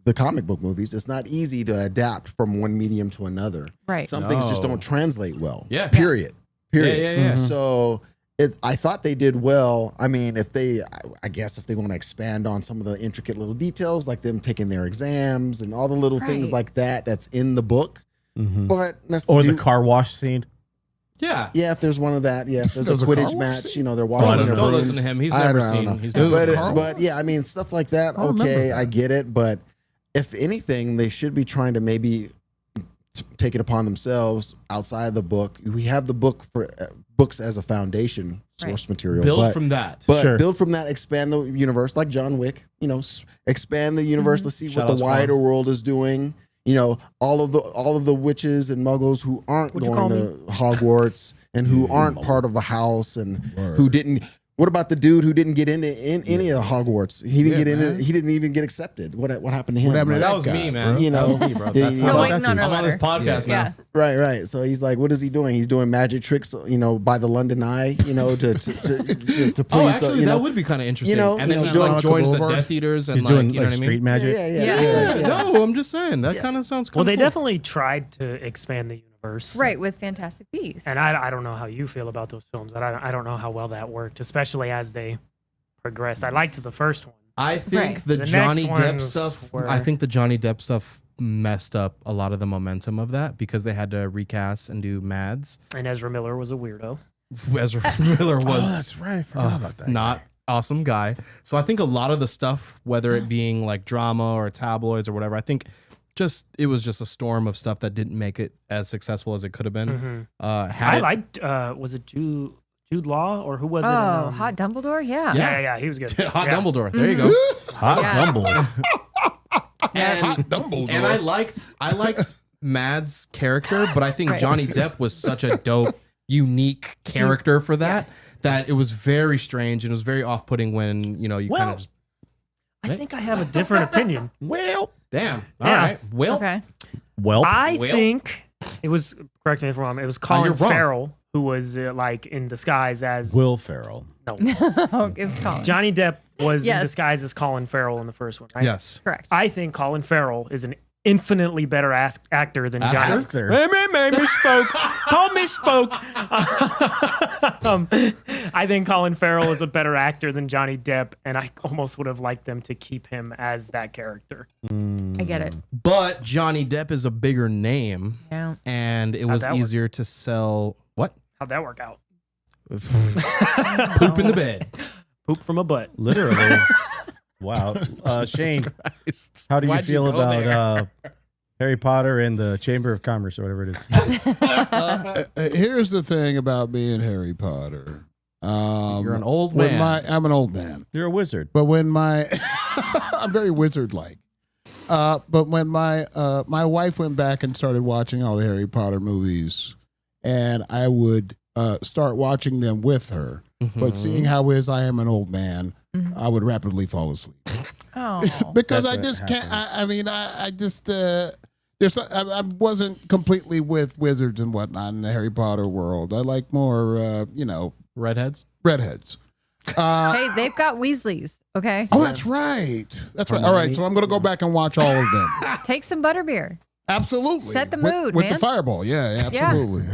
the comic book movies. It's not easy to adapt from one medium to another. Right. Some things just No. don't translate well. Yeah. Period. Period. Yeah. So I thought they did well. I mean, I guess if they want to expand on some of the intricate little details, like them taking their exams and all the little things Right. like that's in the book. But let's or do- the car wash scene. Yeah. yeah, if there's one of that, yeah, if there's There's a a car Quidditch wash match, scene? you know, they're washing I their don't know. Don't brooms. listen to him. He's I never don't know. seen. He's never But, seen. Car but yeah, I mean, stuff like that. I remember Okay, that. I get it. But if anything, they should be trying to maybe take it upon themselves outside of the book. We have the book for books as a foundation source material. Build but, from that. But Sure. build from that, expand the universe like John Wick. You know, expand the universe. Let's see Shout what out the to wider Quan. world is doing. You know, all of the witches and muggles who aren't What'd you going call to Hogwarts and who aren't part of a house and who didn't. What about the dude who didn't get into any of Hogwarts? He didn't get in. He didn't even get accepted. What happened to him? What happened to that that was guy, me, man. You know, that was me, bro. yeah, That's you Still know, waiting on her I'm on this letter. podcast Yeah. now. Right. So he's like, what is he doing? He's doing magic tricks, you know, by the London Eye, you know, to please Oh, actually, the, you know, that would be kind of interesting. you know, and then you he know, like Veronica joins the Boulevard. Death Eaters and He's like, doing you know like what I street mean? magic. Yeah, no, I'm just saying that kind of sounds. Well, kinda they cool. definitely tried to expand the universe. right with Fantastic Beasts. And I don't know how you feel about those films. I don't know how well that worked, especially as they progressed. I liked the first one. I think Right. the The Johnny next Depp ones stuff. were- I think the Johnny Depp stuff messed up a lot of the momentum of that because they had to recast and do Mads. And Ezra Miller was a weirdo. Ezra Miller was Oh, that's right. I forgot about that. not awesome guy. So I think a lot of the stuff, whether it being like drama or tabloids or whatever, I think it was just a storm of stuff that didn't make it as successful as it could have been. I liked, was it Jude Law or who was it? Oh, Hot Dumbledore? Yeah. Yeah, he was good. Hot Yeah. Dumbledore. There you go. Hot Yeah. Dumbledore. And, Dumbledore. and I liked Mads' character, but I think Right. Johnny Depp was such a dope, unique character for that it was very strange and it was very off-putting when you kind Well, of just I think I have a different opinion. Well, damn. All Yeah. right. Well, Okay. I Well. think it was, correct me if I'm wrong, it was you're Colin wrong. Farrell who was like in disguise as Will Ferrell. Oh, it was Colin. Johnny Depp was in Yes. disguise as Colin Farrell in the first one, right? yes. Correct. I think Colin Farrell is an infinitely better actor than Johnny. Asker? Misspoke. Paul misspoke. I think Colin Farrell is a better actor than Johnny Depp, and I almost would have liked them to keep him as that character. I get it. But Johnny Depp is a bigger name Yeah. and it was that work? easier to sell what? How'd that work out? Poop in the bed. Poop from a butt. Literally. Wow. Shane, how do you Why'd feel go about Harry Potter and the Chamber of Commerce or whatever it is? Here's the thing about being Harry Potter. You're an old when man. I'm an old man. You're a wizard. But when I'm very wizard-like. But when my wife went back and started watching all the Harry Potter movies, and I would start watching them with her, but seeing how I am an old man, I would rapidly fall asleep Oh. because That's I what just can't. happens. I mean, I just I wasn't completely with wizards and whatnot in the Harry Potter world. I like more, Redheads. redheads. Hey, they've got Weasleys. Okay. Oh, that's right. That's right. All right, so I'm going to go back and watch all of them. Take some butterbeer. Absolutely. Set the With- mood, with man. the fireball. Yeah, absolutely.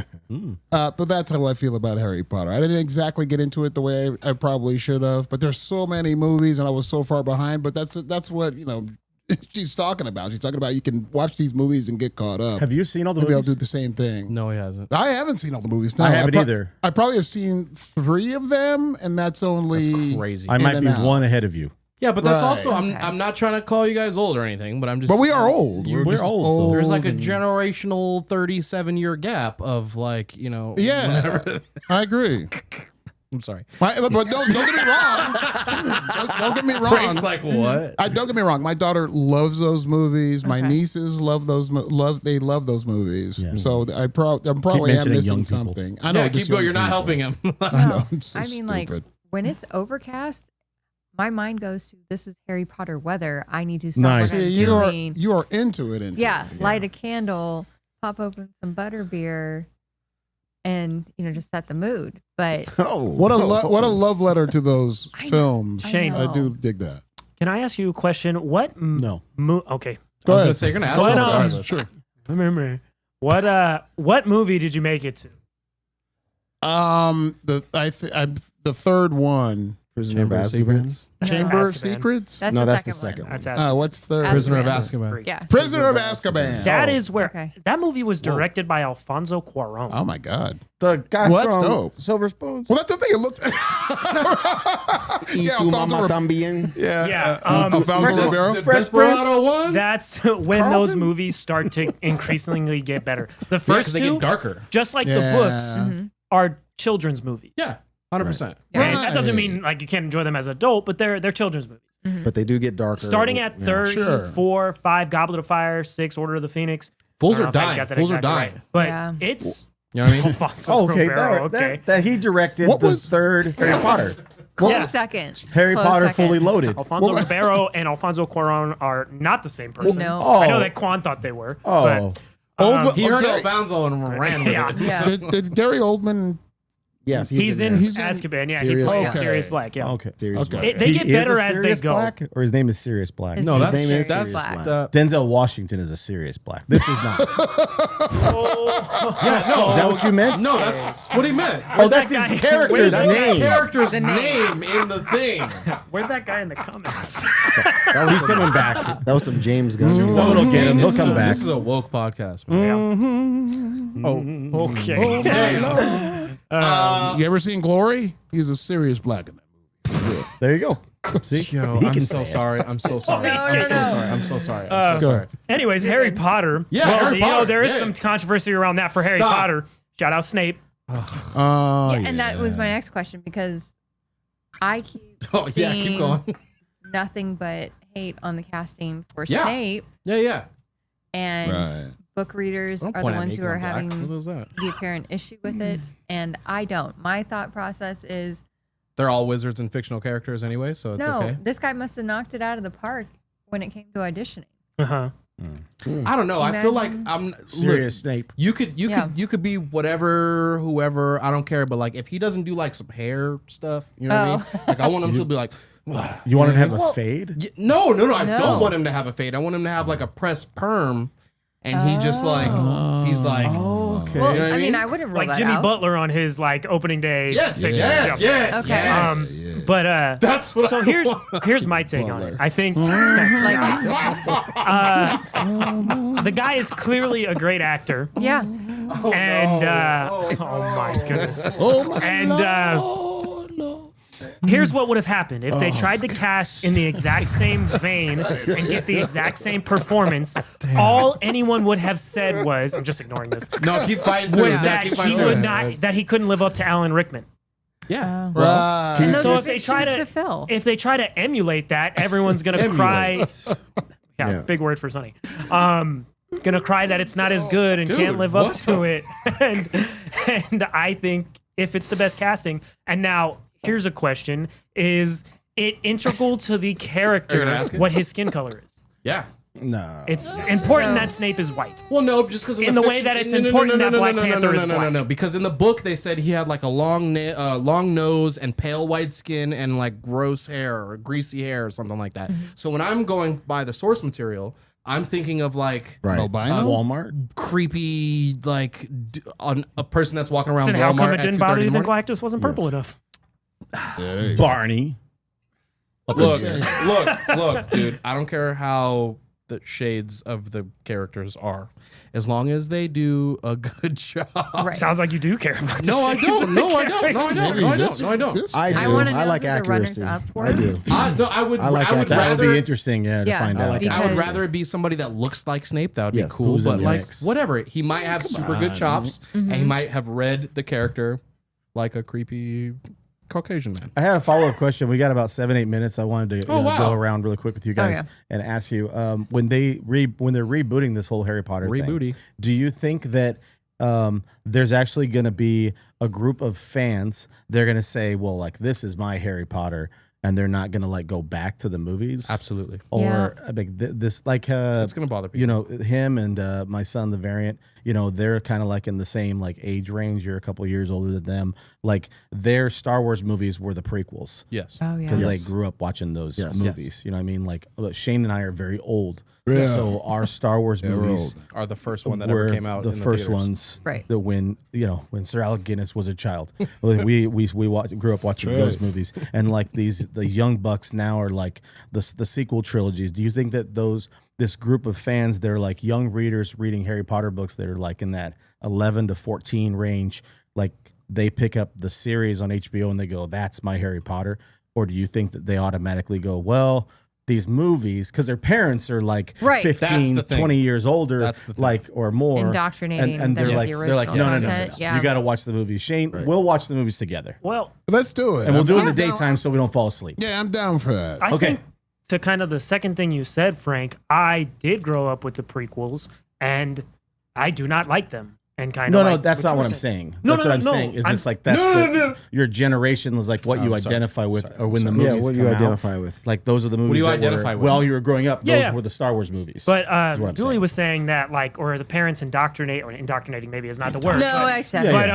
But that's how I feel about Harry Potter. I didn't exactly get into it the way I probably should have, but there's so many movies and I was so far behind. But that's what she's talking about. She's talking about you can watch these movies and get caught up. Have you seen all the Maybe I'll movies? do the same thing. No, he hasn't. I haven't seen all the movies. No, I haven't either. I probably have seen 3 of them, and that's only That's crazy. I might and be out. one ahead of you. Yeah, but that's Right. also Okay. I'm not trying to call you guys old or anything, but I'm just. But we are old. We're just old, so- There's like a and- generational 37-year gap of Yeah, whenever- I agree. I'm sorry. But don't get me wrong. Don't get me wrong. Frank's like, what? Don't get me wrong. My daughter loves those movies. My nieces love those. They love those movies. Yeah. So I'm probably am mentioning young missing people. something. I know. Yeah, just keep going. young You're not people. helping him. I know. No. I'm so I mean, like, stupid. when it's overcast, my mind goes to this is Harry Potter weather. I need to stop Nice. what I'm See, doing. you are into it. Yeah, light a candle, pop open some butterbeer, and just set the mood. But What a love letter to those I know. films. Shane. I do dig that. Can I ask you a question? What? No. Okay. Go I was ahead. gonna say you're gonna ask What, me um, first. Sure. Remember what movie did you make it to? The third one. Prisoner of Chamber of Azkaban. Secrets. That's Chamber of Azkaban. Secrets. that's No, the that's the second one. second. That's Azkaban. What's third? Azkaban. Prisoner of Azkaban. Azkaban. Yeah. Prisoner of Azkaban. That is where Okay. that movie was directed by Alfonso Cuarón. Oh my god. The guy Well, that's from dope. Silver Spoons. Well, that's the thing. It looked. Y Yeah, tu Alfonso mamá Rib- también. Yeah, Alfonso Ribeiro. Desperado one. That's when those movies start to increasingly get better. The Yeah, first 'cause they two, get darker. just like the Yeah. books, are children's movies. Yeah, 100%. And that doesn't Right. mean like you can't enjoy them as an adult, but they're children's movies. But they do get darker. Starting at 3, Sure. 4, 5, Goblet of Fire, 6, Order of the Phoenix. Fools I are don't know if I dying. got that Fools are exactly dying. right. But Yeah. it's You know what I mean? Alfonso Oh, okay, Ribeiro, that he directed What the was- third Harry Potter. Close Yeah. second. Harry Close Potter second. Fully Loaded. Alfonso Ribeiro and Alfonso Cuarón are not the same person. No. Oh. I know that Quan thought they were. Oh. But, Old- He heard okay. Alfonso and ran with Yeah. it. Yeah. Did Gary Oldman Yes, He's in there. Azkaban. Yeah, he Sirius plays Black. Sirius Black. Yeah. Okay. Sirius Black. They He get is better a as they Sirius go. Black, or his name is Sirius Black. His No, that's name is that's Sirius the, Denzel Washington is a Sirius Black. This is not. yeah, no. Is that what you meant? No, that's what he meant. Oh, that's his character's That's his name. character's The name in the thing. Where's that guy in the comments? He's coming back. That was some James Gunn. Someone will get him. He'll come back. This is a woke podcast, man. Okay. You ever seen Glory? He's a serious black in that movie. There you go. See, Yo, he I'm can so say it. sorry. I'm so sorry. No, I'm no, so no. sorry. I'm so sorry. I'm so sorry. Anyways, Harry Potter. Yeah, well, Harry Potter, there is yeah. some controversy around that for Harry Stop. Potter. Shout out Snape. And that was my next question because I keep Oh yeah, keep seeing going. nothing but hate on the casting for Yeah. Snape, Yeah. and book readers Don't are point the at ones me, who are I'm black. having What was that? the apparent issue with it, and I don't. My thought process is They're all wizards and fictional characters anyway, so it's no. okay. This guy must have knocked it out of the park when it came to auditioning. Uh-huh. I don't know. I feel like Imagine. I'm Sirius Snape. You could Yeah. you could be whatever, whoever. I don't care. But like, if he doesn't do like some hair stuff, you know what I mean? Like, I want him to be like. You want him to have Well, a fade? No. I No. don't want him to have a fade. I want him to have like a pressed perm, and he just like he's like. Okay. Well, You know what I I mean, mean? I wouldn't rule Like that Jimmy out. Butler on his like opening day. Yes, picture. yes, Yeah. yes, Okay. yes. But That's what so I here's want. here's my take on it. I think Like, the guy is clearly a great actor, yeah, and oh my goodness, here's what would have happened if they tried to cast in the exact same vein and get the exact same performance. All anyone would have said was, I'm just ignoring this, No, keep fighting through. was it. that Keep he fighting through would it. not, that he couldn't live up to Alan Rickman. Yeah. and those So are if they big try shoes to, to fill. if they try to emulate that, everyone's gonna cry. Yeah, big word for Sonny. Gonna cry that it's not as good and Dude, can't live up what to it. And I think if it's the best casting, and now here's a question: is it integral to the Are you character gonna ask it? what his skin color is? Yeah. No. It's important So- that Snape is white. Well, no, just because In the way that it's important that Black Panther is black. No, because in the book they said he had like a long nose and pale white skin and like gross hair or greasy hair or something like that. So when I'm going by the source material, I'm thinking of like Albino? Walmart. creepy, like a person that's walking around And Walmart how come it at didn't 2:30 bother in you the that morning. Galactus wasn't purple enough? Barney. Look, dude. I don't care how the shades of the characters are, as long as they do a good job. Right. Sounds like you do care about the No, I shades don't. of the No, I don't. No, I characters. don't. No, I don't. No, I don't. I do. I want to know I like who the accuracy. runners-up were. I do. I would. I like I would that. That would rather. be interesting, to Yeah, find I out. like I would Because- rather it be somebody that looks like Snape. That would Yes, be cool. who's in But the like, mix. whatever. He might have super good chops, and he might have read the character like a creepy Caucasian man. I had a follow-up question. We got about 7-8 minutes. I wanted to Oh, wow. go around really quick with you guys yeah. and ask you when they're rebooting this whole Harry Potter Rebooty. thing. Do you think that there's actually going to be a group of fans? They're going to say, "Well, like this is my Harry Potter," and they're not going to like go back to the movies. Absolutely. Or Yeah. I mean, this like It's gonna bother people. you know, him and my son, the variant, you know, they're kind of like in the same like age range. You're a couple of years older than them. Like their Star Wars movies were the prequels Yes. Oh yeah. because Yes. they grew up watching those Yes. movies. You know what I mean? Like Shane and I are very old. Yeah. So our Star Wars we're movies Are the first one that were ever came out. the in first theaters. ones Right. that when Sir Alec Guinness was a child. we grew up watching those movies, and like the young bucks now are like the sequel trilogies. Do you think that this group of fans, they're like young readers reading Harry Potter books that are like in that 11 to 14 range, like they pick up the series on HBO and they go, "That's my Harry Potter," or do you think that they automatically go, "Well, these movies," because their parents are like Right. 15, That's the thing. 20 years older, That's the thing. like or more, Indoctrinating and them they're with like the they're like, original no, content, yeah. you got to watch the movies. Shane, we'll watch the movies together, Well, Let's do it. and we'll do it in the I'm down. daytime so we don't fall asleep. Yeah, I'm down for that. I Okay. think to kind of the second thing you said, Frank, I did grow up with the prequels and I do not like them. and kind No, of no, like that's what not you what were I'm saying. saying. No, That's no, what I'm no, saying. Is I'm- this like that's your generation was like what you identify with, or when the Yeah, movies what do come you out? identify with? Like those are the movies do you that identify were, with? while you were growing up. Yeah, Those yeah. were the Star Wars movies. But is what I'm Julie saying. was saying that like, or the parents indoctrinating maybe is not the word. No, but, I said but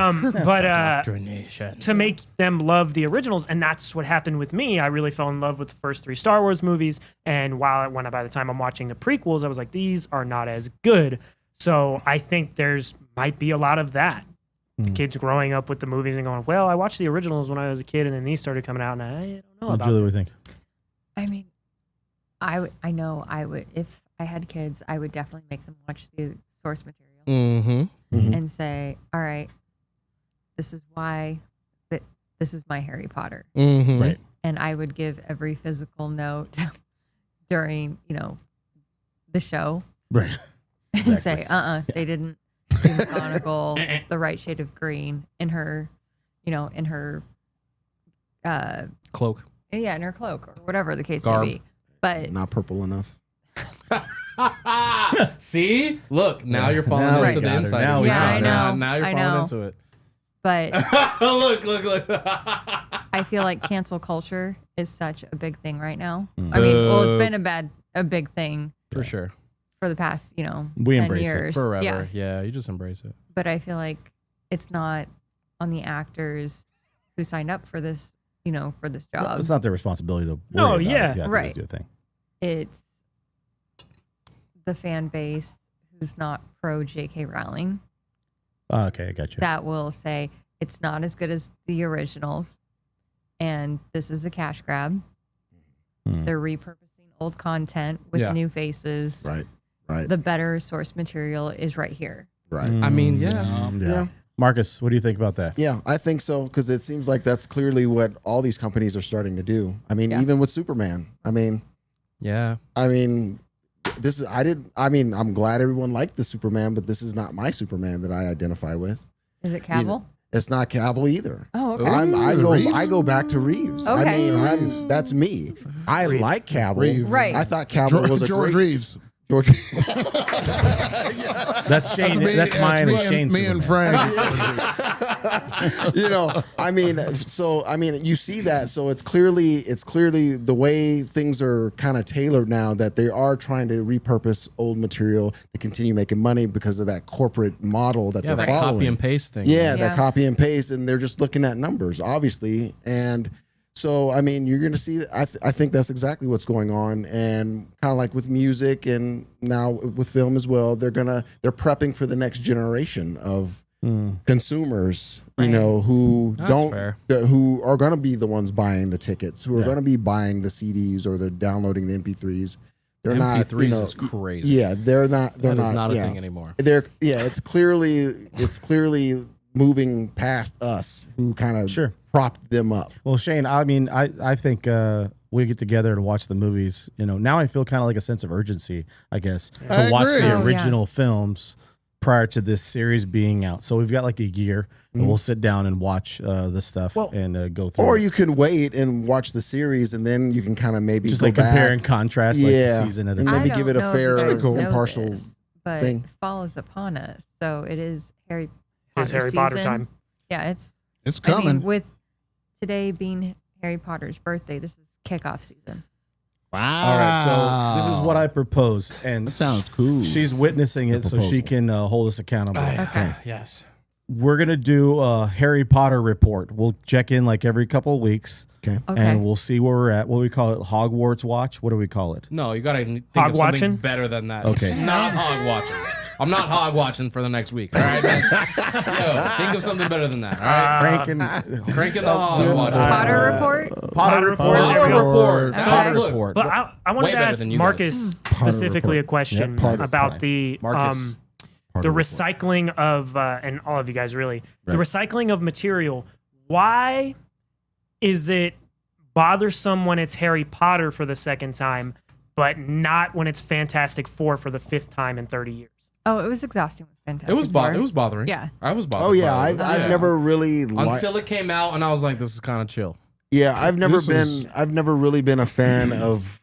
to make them love the originals, and that's what happened with me. I really fell in love with the first 3 Star Wars movies, and by the time I'm watching the prequels, I was like, these are not as good. So I think might be a lot of that. The kids growing up with the movies and going, well, I watched the originals when I was a kid, and then these started coming out, and I don't know about Julie, them. what do you think? I mean, I know I would, if I had kids, I would definitely make them watch the source material and say, all right, this is why this is my Harry Potter. Right. And I would give every physical note during, the show Right. and say, they didn't do McGonagall the right shade of green in her, in her Cloak. yeah, in her cloak or whatever the case Garb. may be. But Not purple enough. See? Look, now you're falling Now we into the got her. inside. Now we Yeah, got I her. know. Now you're I falling know. into it. but look. I feel like cancel culture is such a big thing right now. I mean, well, it's been a big thing For sure. for the past, We 10 embrace it. years. Forever. Yeah. Yeah, you just embrace it. But I feel like it's not on the actors who signed up for this, for this job. It's not their responsibility to. No, worry about yeah. it. You have to Right. do a thing. It's the fan base who's not pro J.K. Rowling Oh, okay, I got you. that will say it's not as good as the originals and this is a cash grab. They're repurposing old content with Yeah. new faces. Right. Right. The better source material is right here. Right. I mean, yeah. Yeah. Marcus, what do you think about that? Yeah, I think so because it seems like that's clearly what all these companies are starting to do. I mean, Yeah. even with Superman. Yeah. I'm glad everyone liked the Superman, but this is not my Superman that I identify with. Is it Cavill? It's not Cavill either. Oh, okay. I go back to Reeves. Okay. That's me. I like Cavill. Reeves. Right. I thought Cavill was a George great Reeves. George. That's Shane. That's mine and Shane's. Me and Superman. Frank. You see that. So it's clearly the way things are kind of tailored now that they are trying to repurpose old material to continue making money because of that corporate model that Yeah, they're that following. copy and paste thing. Yeah, Yeah. that copy and paste, and they're just looking at numbers, obviously. And so, you're going to see, I think that's exactly what's going on. And kind of like with music and now with film as well, they're prepping for the next generation of consumers, who That's fair. who are going to be the ones buying the tickets, who are going to be buying the CDs or the downloading the MP3s. They're not, MP3s is crazy. Yeah, they're not. They're That is not a yeah. thing anymore. It's clearly moving past us who kind of propped them up. Well, Shane, I think we get together and watch the movies. Now I feel kind of like a sense of urgency, I guess, to watch agree. the Oh, yeah. original films prior to this series being out. So we've got like a year, and we'll sit down and watch this stuff and go through. Or it. you can wait and watch the series, and then you can kind of maybe just go like back. compare and contrast, like the season at a and time. maybe I give don't it a know if fair, you guys know impartial this, but thing. fall is upon us. So it is Harry Potter It's Harry Potter season. time. Yeah, it's It's I coming. mean, with today being Harry Potter's birthday, this is kickoff season. Wow. All right, so this is what I propose, and That sounds cool. she's witnessing it, so she can hold us accountable. Okay. Yes. We're gonna do a Harry Potter report. We'll check in like every couple of weeks, Okay. and we'll see where we're at. What do we call it? Hogwarts watch? What do we call it? No, you got to think Hog of something watching? better than that. Okay. Not hog watching. I'm not hog watching for the next week. All right, man? Yo, think of something better than that. All right. Cranking the hog watching. Potter report. Potter report. Potter report. Okay. Potter Look, report. But I wanted Way to better ask than you Marcus specifically a question Yep, Potter. about Nice. the Marcus. the recycling of and all of you guys really the recycling of material. Why is it bothersome when it's Harry Potter for the second time, but not when it's Fantastic Four for the 5th time in 30 years? Oh, it was exhausting with Fantastic It was Four. bothering. Yeah. I was bothered. Oh yeah, by it. I've never really until it came out, and I was like, "This is kind of chill." Yeah, I've never This I've never really been a fan of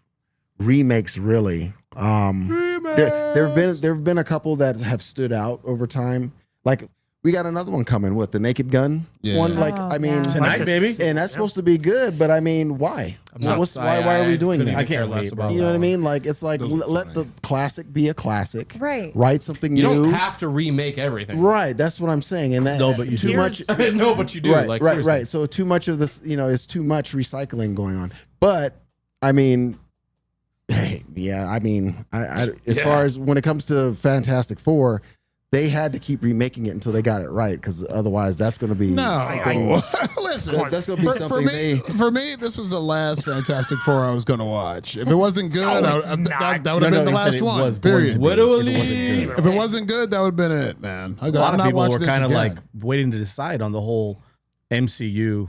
remakes. Really, there've been a couple that have stood out over time. Like we got another one coming with the Naked Gun one. Like I mean, Tonight, baby. and that's supposed to be good. But I mean, why? Why are we doing that? I can't wait about You know what I mean? Like it's like let the classic be a classic. Right. Write something You new. don't have to remake everything. Right. That's what I'm saying. And that No, but you too do. much. No, but you do. Right. Like, right. seriously. Right. So too much of this, is too much recycling going on. But I mean, hey, yeah. I mean, as far as when it comes to Fantastic Four, they had to keep remaking it until they got it right, because otherwise that's going to be Listen, that's going to be something for me, this was the last Fantastic Four I was going to watch. If it wasn't good, that would have been the last one. Period. If it wasn't good, that would have been it, man. A lot of people were kind of like waiting to decide on the whole MCU.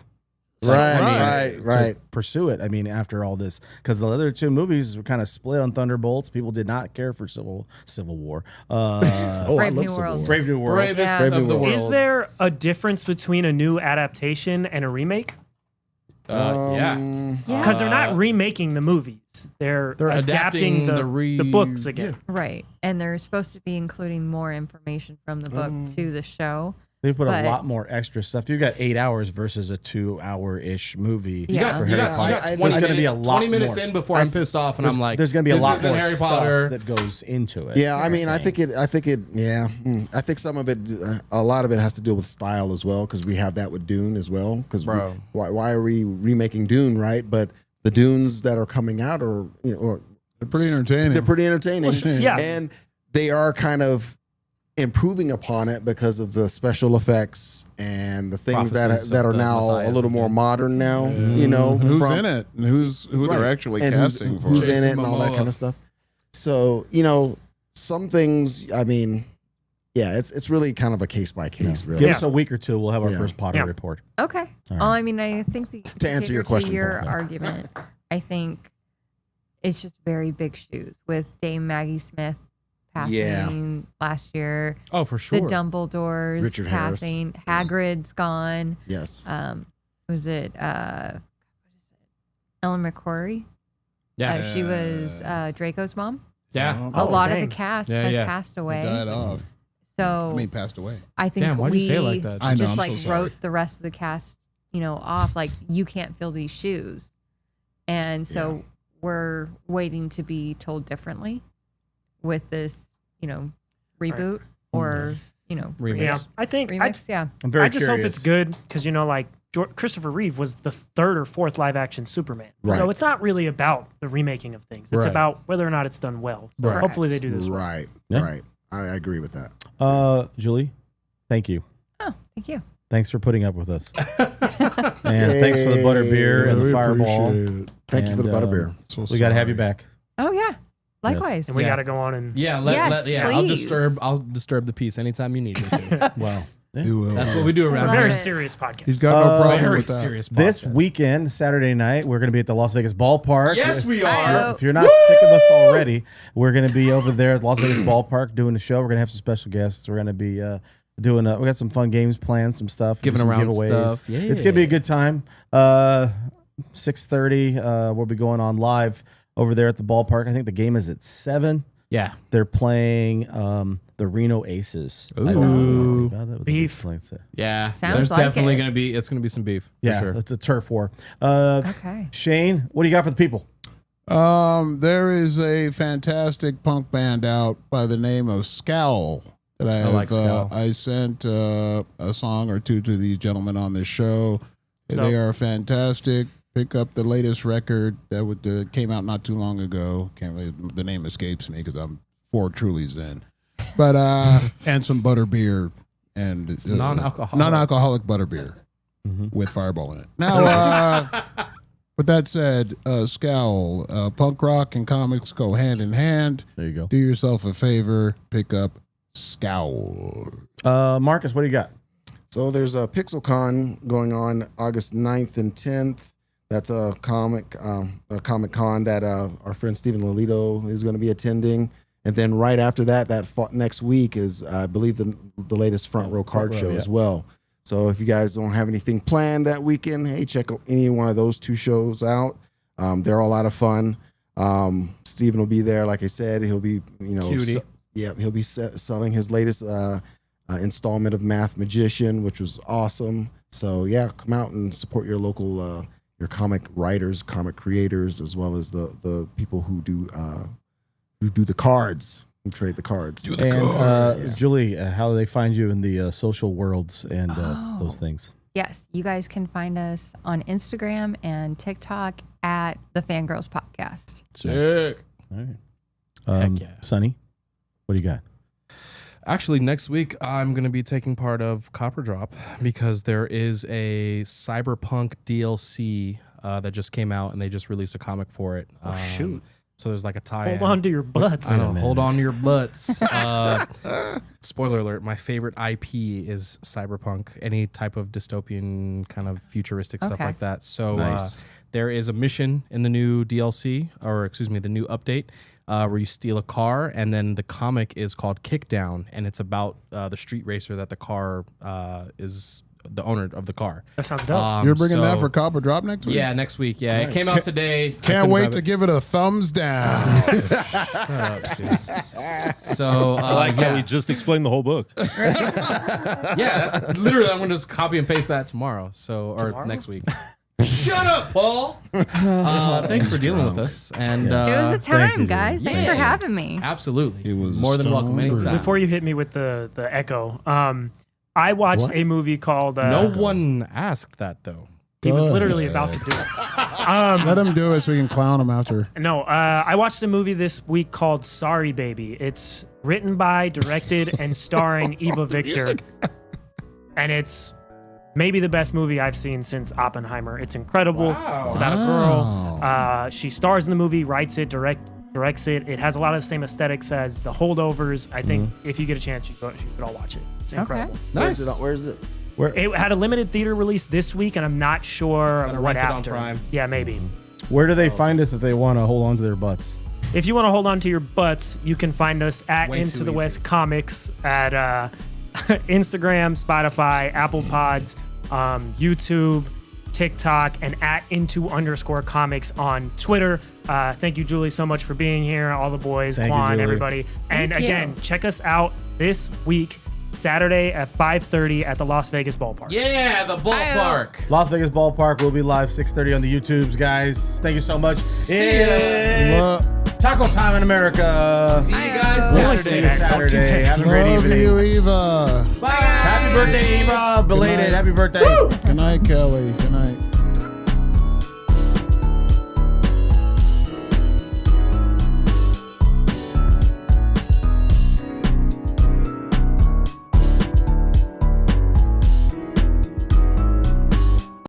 Right. To pursue it. I mean, after all this, because the other two movies were kind of split on Thunderbolts. People did not care for Civil War. Brave New World. Brave New World. Bravest of the world. Is there a difference between a new adaptation and a remake? Yeah. Because they're not remaking the movies. They're adapting the books again. Right. And they're supposed to be including more information from the book to the show. They put a lot more extra stuff. You got 8 hours versus a 2-hour-ish movie. Yeah. For Harry Potter. There's going to be a lot 20 minutes more. in before I'm pissed off, and I'm like, there's going to be a lot more Harry stuff Potter that goes into it. Yeah, I mean, I think some of it, a lot of it has to do with style as well, because we have that with Dune as well. Because why are we remaking Dune, right? But the Dunes that are coming out are they're pretty entertaining. They're pretty entertaining. Yeah. And they are kind of improving upon it because of the special effects and the things that are now a little more modern now. Who's in it and who they're actually casting for. Who's in it and all that kind of stuff. So some things. I mean, yeah, it's really kind of a case by case. Really, give us a week or two. We'll have our first Potter report. Okay. Well, I mean, I think to answer your question, your argument, I think it's just very big shoes with Dame Maggie Smith passing last year. Oh, for sure. The Dumbledores Richard passing. Hagrid's gone. Yes. Was it Ellen McQuarrie? Yeah. She was Draco's mom. Yeah. A lot of the cast has passed away. They died off. So passed away. I think why'd you say it like that? I know, just I'm so sorry. wrote the rest of the cast, off. Like, you can't fill these shoes, and so we're waiting to be told differently with this, reboot or remix. Yeah, I think remix. I'm very I just hope curious. it's good because like Christopher Reeve was the third or fourth live action Superman, Right. so it's not really about the remaking of things. It's about whether or not it's done well. So Right. hopefully they do this. Right. Yeah. Right. I agree with that. Julie, thank you. Oh, thank you. Thanks for putting up with us. And thanks for the butter beer and the we fireball. appreciate it. Thank you for the butter beer. We got to have you back. Oh yeah, likewise. And we got to go on and Yes, I'll disturb the peace anytime you need me to. Well, You will. That's what we do around Love here. very it. serious podcast. He's got no problem Very with that. serious. this podcast. weekend, Saturday night, we're going to be at the Las Vegas Ballpark. Yes, we Hi-yo. are. If you're not sick of us already, we're going to be over there at Las Vegas Ballpark doing the show. We're going to have some special guests. We're going to be we got some fun games planned, some stuff, Giving some around giveaways. stuff. Yeah. It's going to be a good time. 6:30, we'll be going on live over there at the ballpark. I think the game is at 7. Yeah. They're playing the Reno Aces. Ooh. I don't know about that. Beef. Yeah. Sounds There's like definitely it. going to be, it's going to be some beef. Yeah, For sure. it's a turf war. Okay. Shane, what do you got for the people? There is a fantastic punk band out by the name of Scowl that I like Scowl. I sent a song or two to these gentlemen on this show. They are fantastic. Pick up the latest record that came out not too long ago. The name escapes me because I'm 4 Trulies in. But and some butter beer and non-alcoholic butter beer with Fireball in it. Now, with that said, Scowl, punk rock and comics go hand in hand. There you go. Do yourself a favor, pick up Scowl. Marcus, what do you got? So there's a PixelCon going on August 9th and 10th. That's a comic con that our friend Stephen Lolito is going to be attending. And then right after that next week is, I believe, the latest Front Row Card Show as well. So if you guys don't have anything planned that weekend, hey, check any one of those 2 shows out. They're a lot of fun. Stephen will be there. Like I said, he'll be, Cutie. he'll be selling his latest installment of Math Magician, which was awesome. So yeah, come out and support your local your comic writers, comic creators, as well as the people who do the cards, who trade the cards. Julie, how do they find you in the social worlds and those things? Yes, you guys can find us on Instagram and TikTok at the Fangirls Podcast. Sick. All right. Heck yeah. Sonny, what do you got? Actually, next week I'm going to be taking part of Copper Drop because there is a Cyberpunk DLC that just came out and they just released a comic for it. Shoot. So there's like a tie-in. Hold on to your butts. I know. Hold on to your butts. Spoiler alert: my favorite IP is Cyberpunk. Any type of dystopian kind of futuristic stuff like that. So there is a mission in the new DLC, or excuse me, the new update. Where you steal a car, and then the comic is called Kickdown, and it's about the street racer that the car is the owner of the car. That sounds dope. You're bringing that for Copper Drop next week? Yeah, next week. Yeah, it came out today. Can't wait to give it a thumbs down. So I like how we just explained the whole book. Yeah, literally, I'm gonna just copy and paste that tomorrow. Or next week. Shut up, Paul. Thanks for dealing with us. And It was a time, you, guys. Thanks for having me. Absolutely. It was more than welcome anytime. Before you hit me with the echo, I watched a movie called. No one asked that though. He was literally about to do it. Let him do it so we can clown him after. No, I watched a movie this week called Sorry Baby. It's written by, directed, and starring Eva Victor. And it's maybe the best movie I've seen since Oppenheimer. It's incredible. Wow. It's about a girl. She stars in the movie, writes it, directs it. It has a lot of the same aesthetics as The Holdovers. I think if you get a chance, you should all watch it. It's incredible. Nice. Where is it? It had a limited theater release this week, and I'm not sure Gotta what rent it on after. Prime. Yeah, maybe. Where do they find us if they want to hold on to their butts? If you want to hold on to your butts, you can find us at Way Into too the easy. West Comics at Instagram, Spotify, Apple Pods, YouTube, TikTok, and at @into_comics on Twitter. Thank you, Julie, so much for being here. All the boys, Thank you, Quan, Julie. everybody. And Thank you. again, check us out this week, Saturday at 5:30 at the Las Vegas Ballpark. Yeah, the ballpark. Las Vegas Ballpark will be live 6:30 on the YouTubes, guys. Thank you so much. It's taco time in America. See you guys We'll Saturday. see you Saturday. Have a great Love evening. you, Eva. Bye. Happy birthday, Eva. Belated. Happy birthday. Good night, Kelly.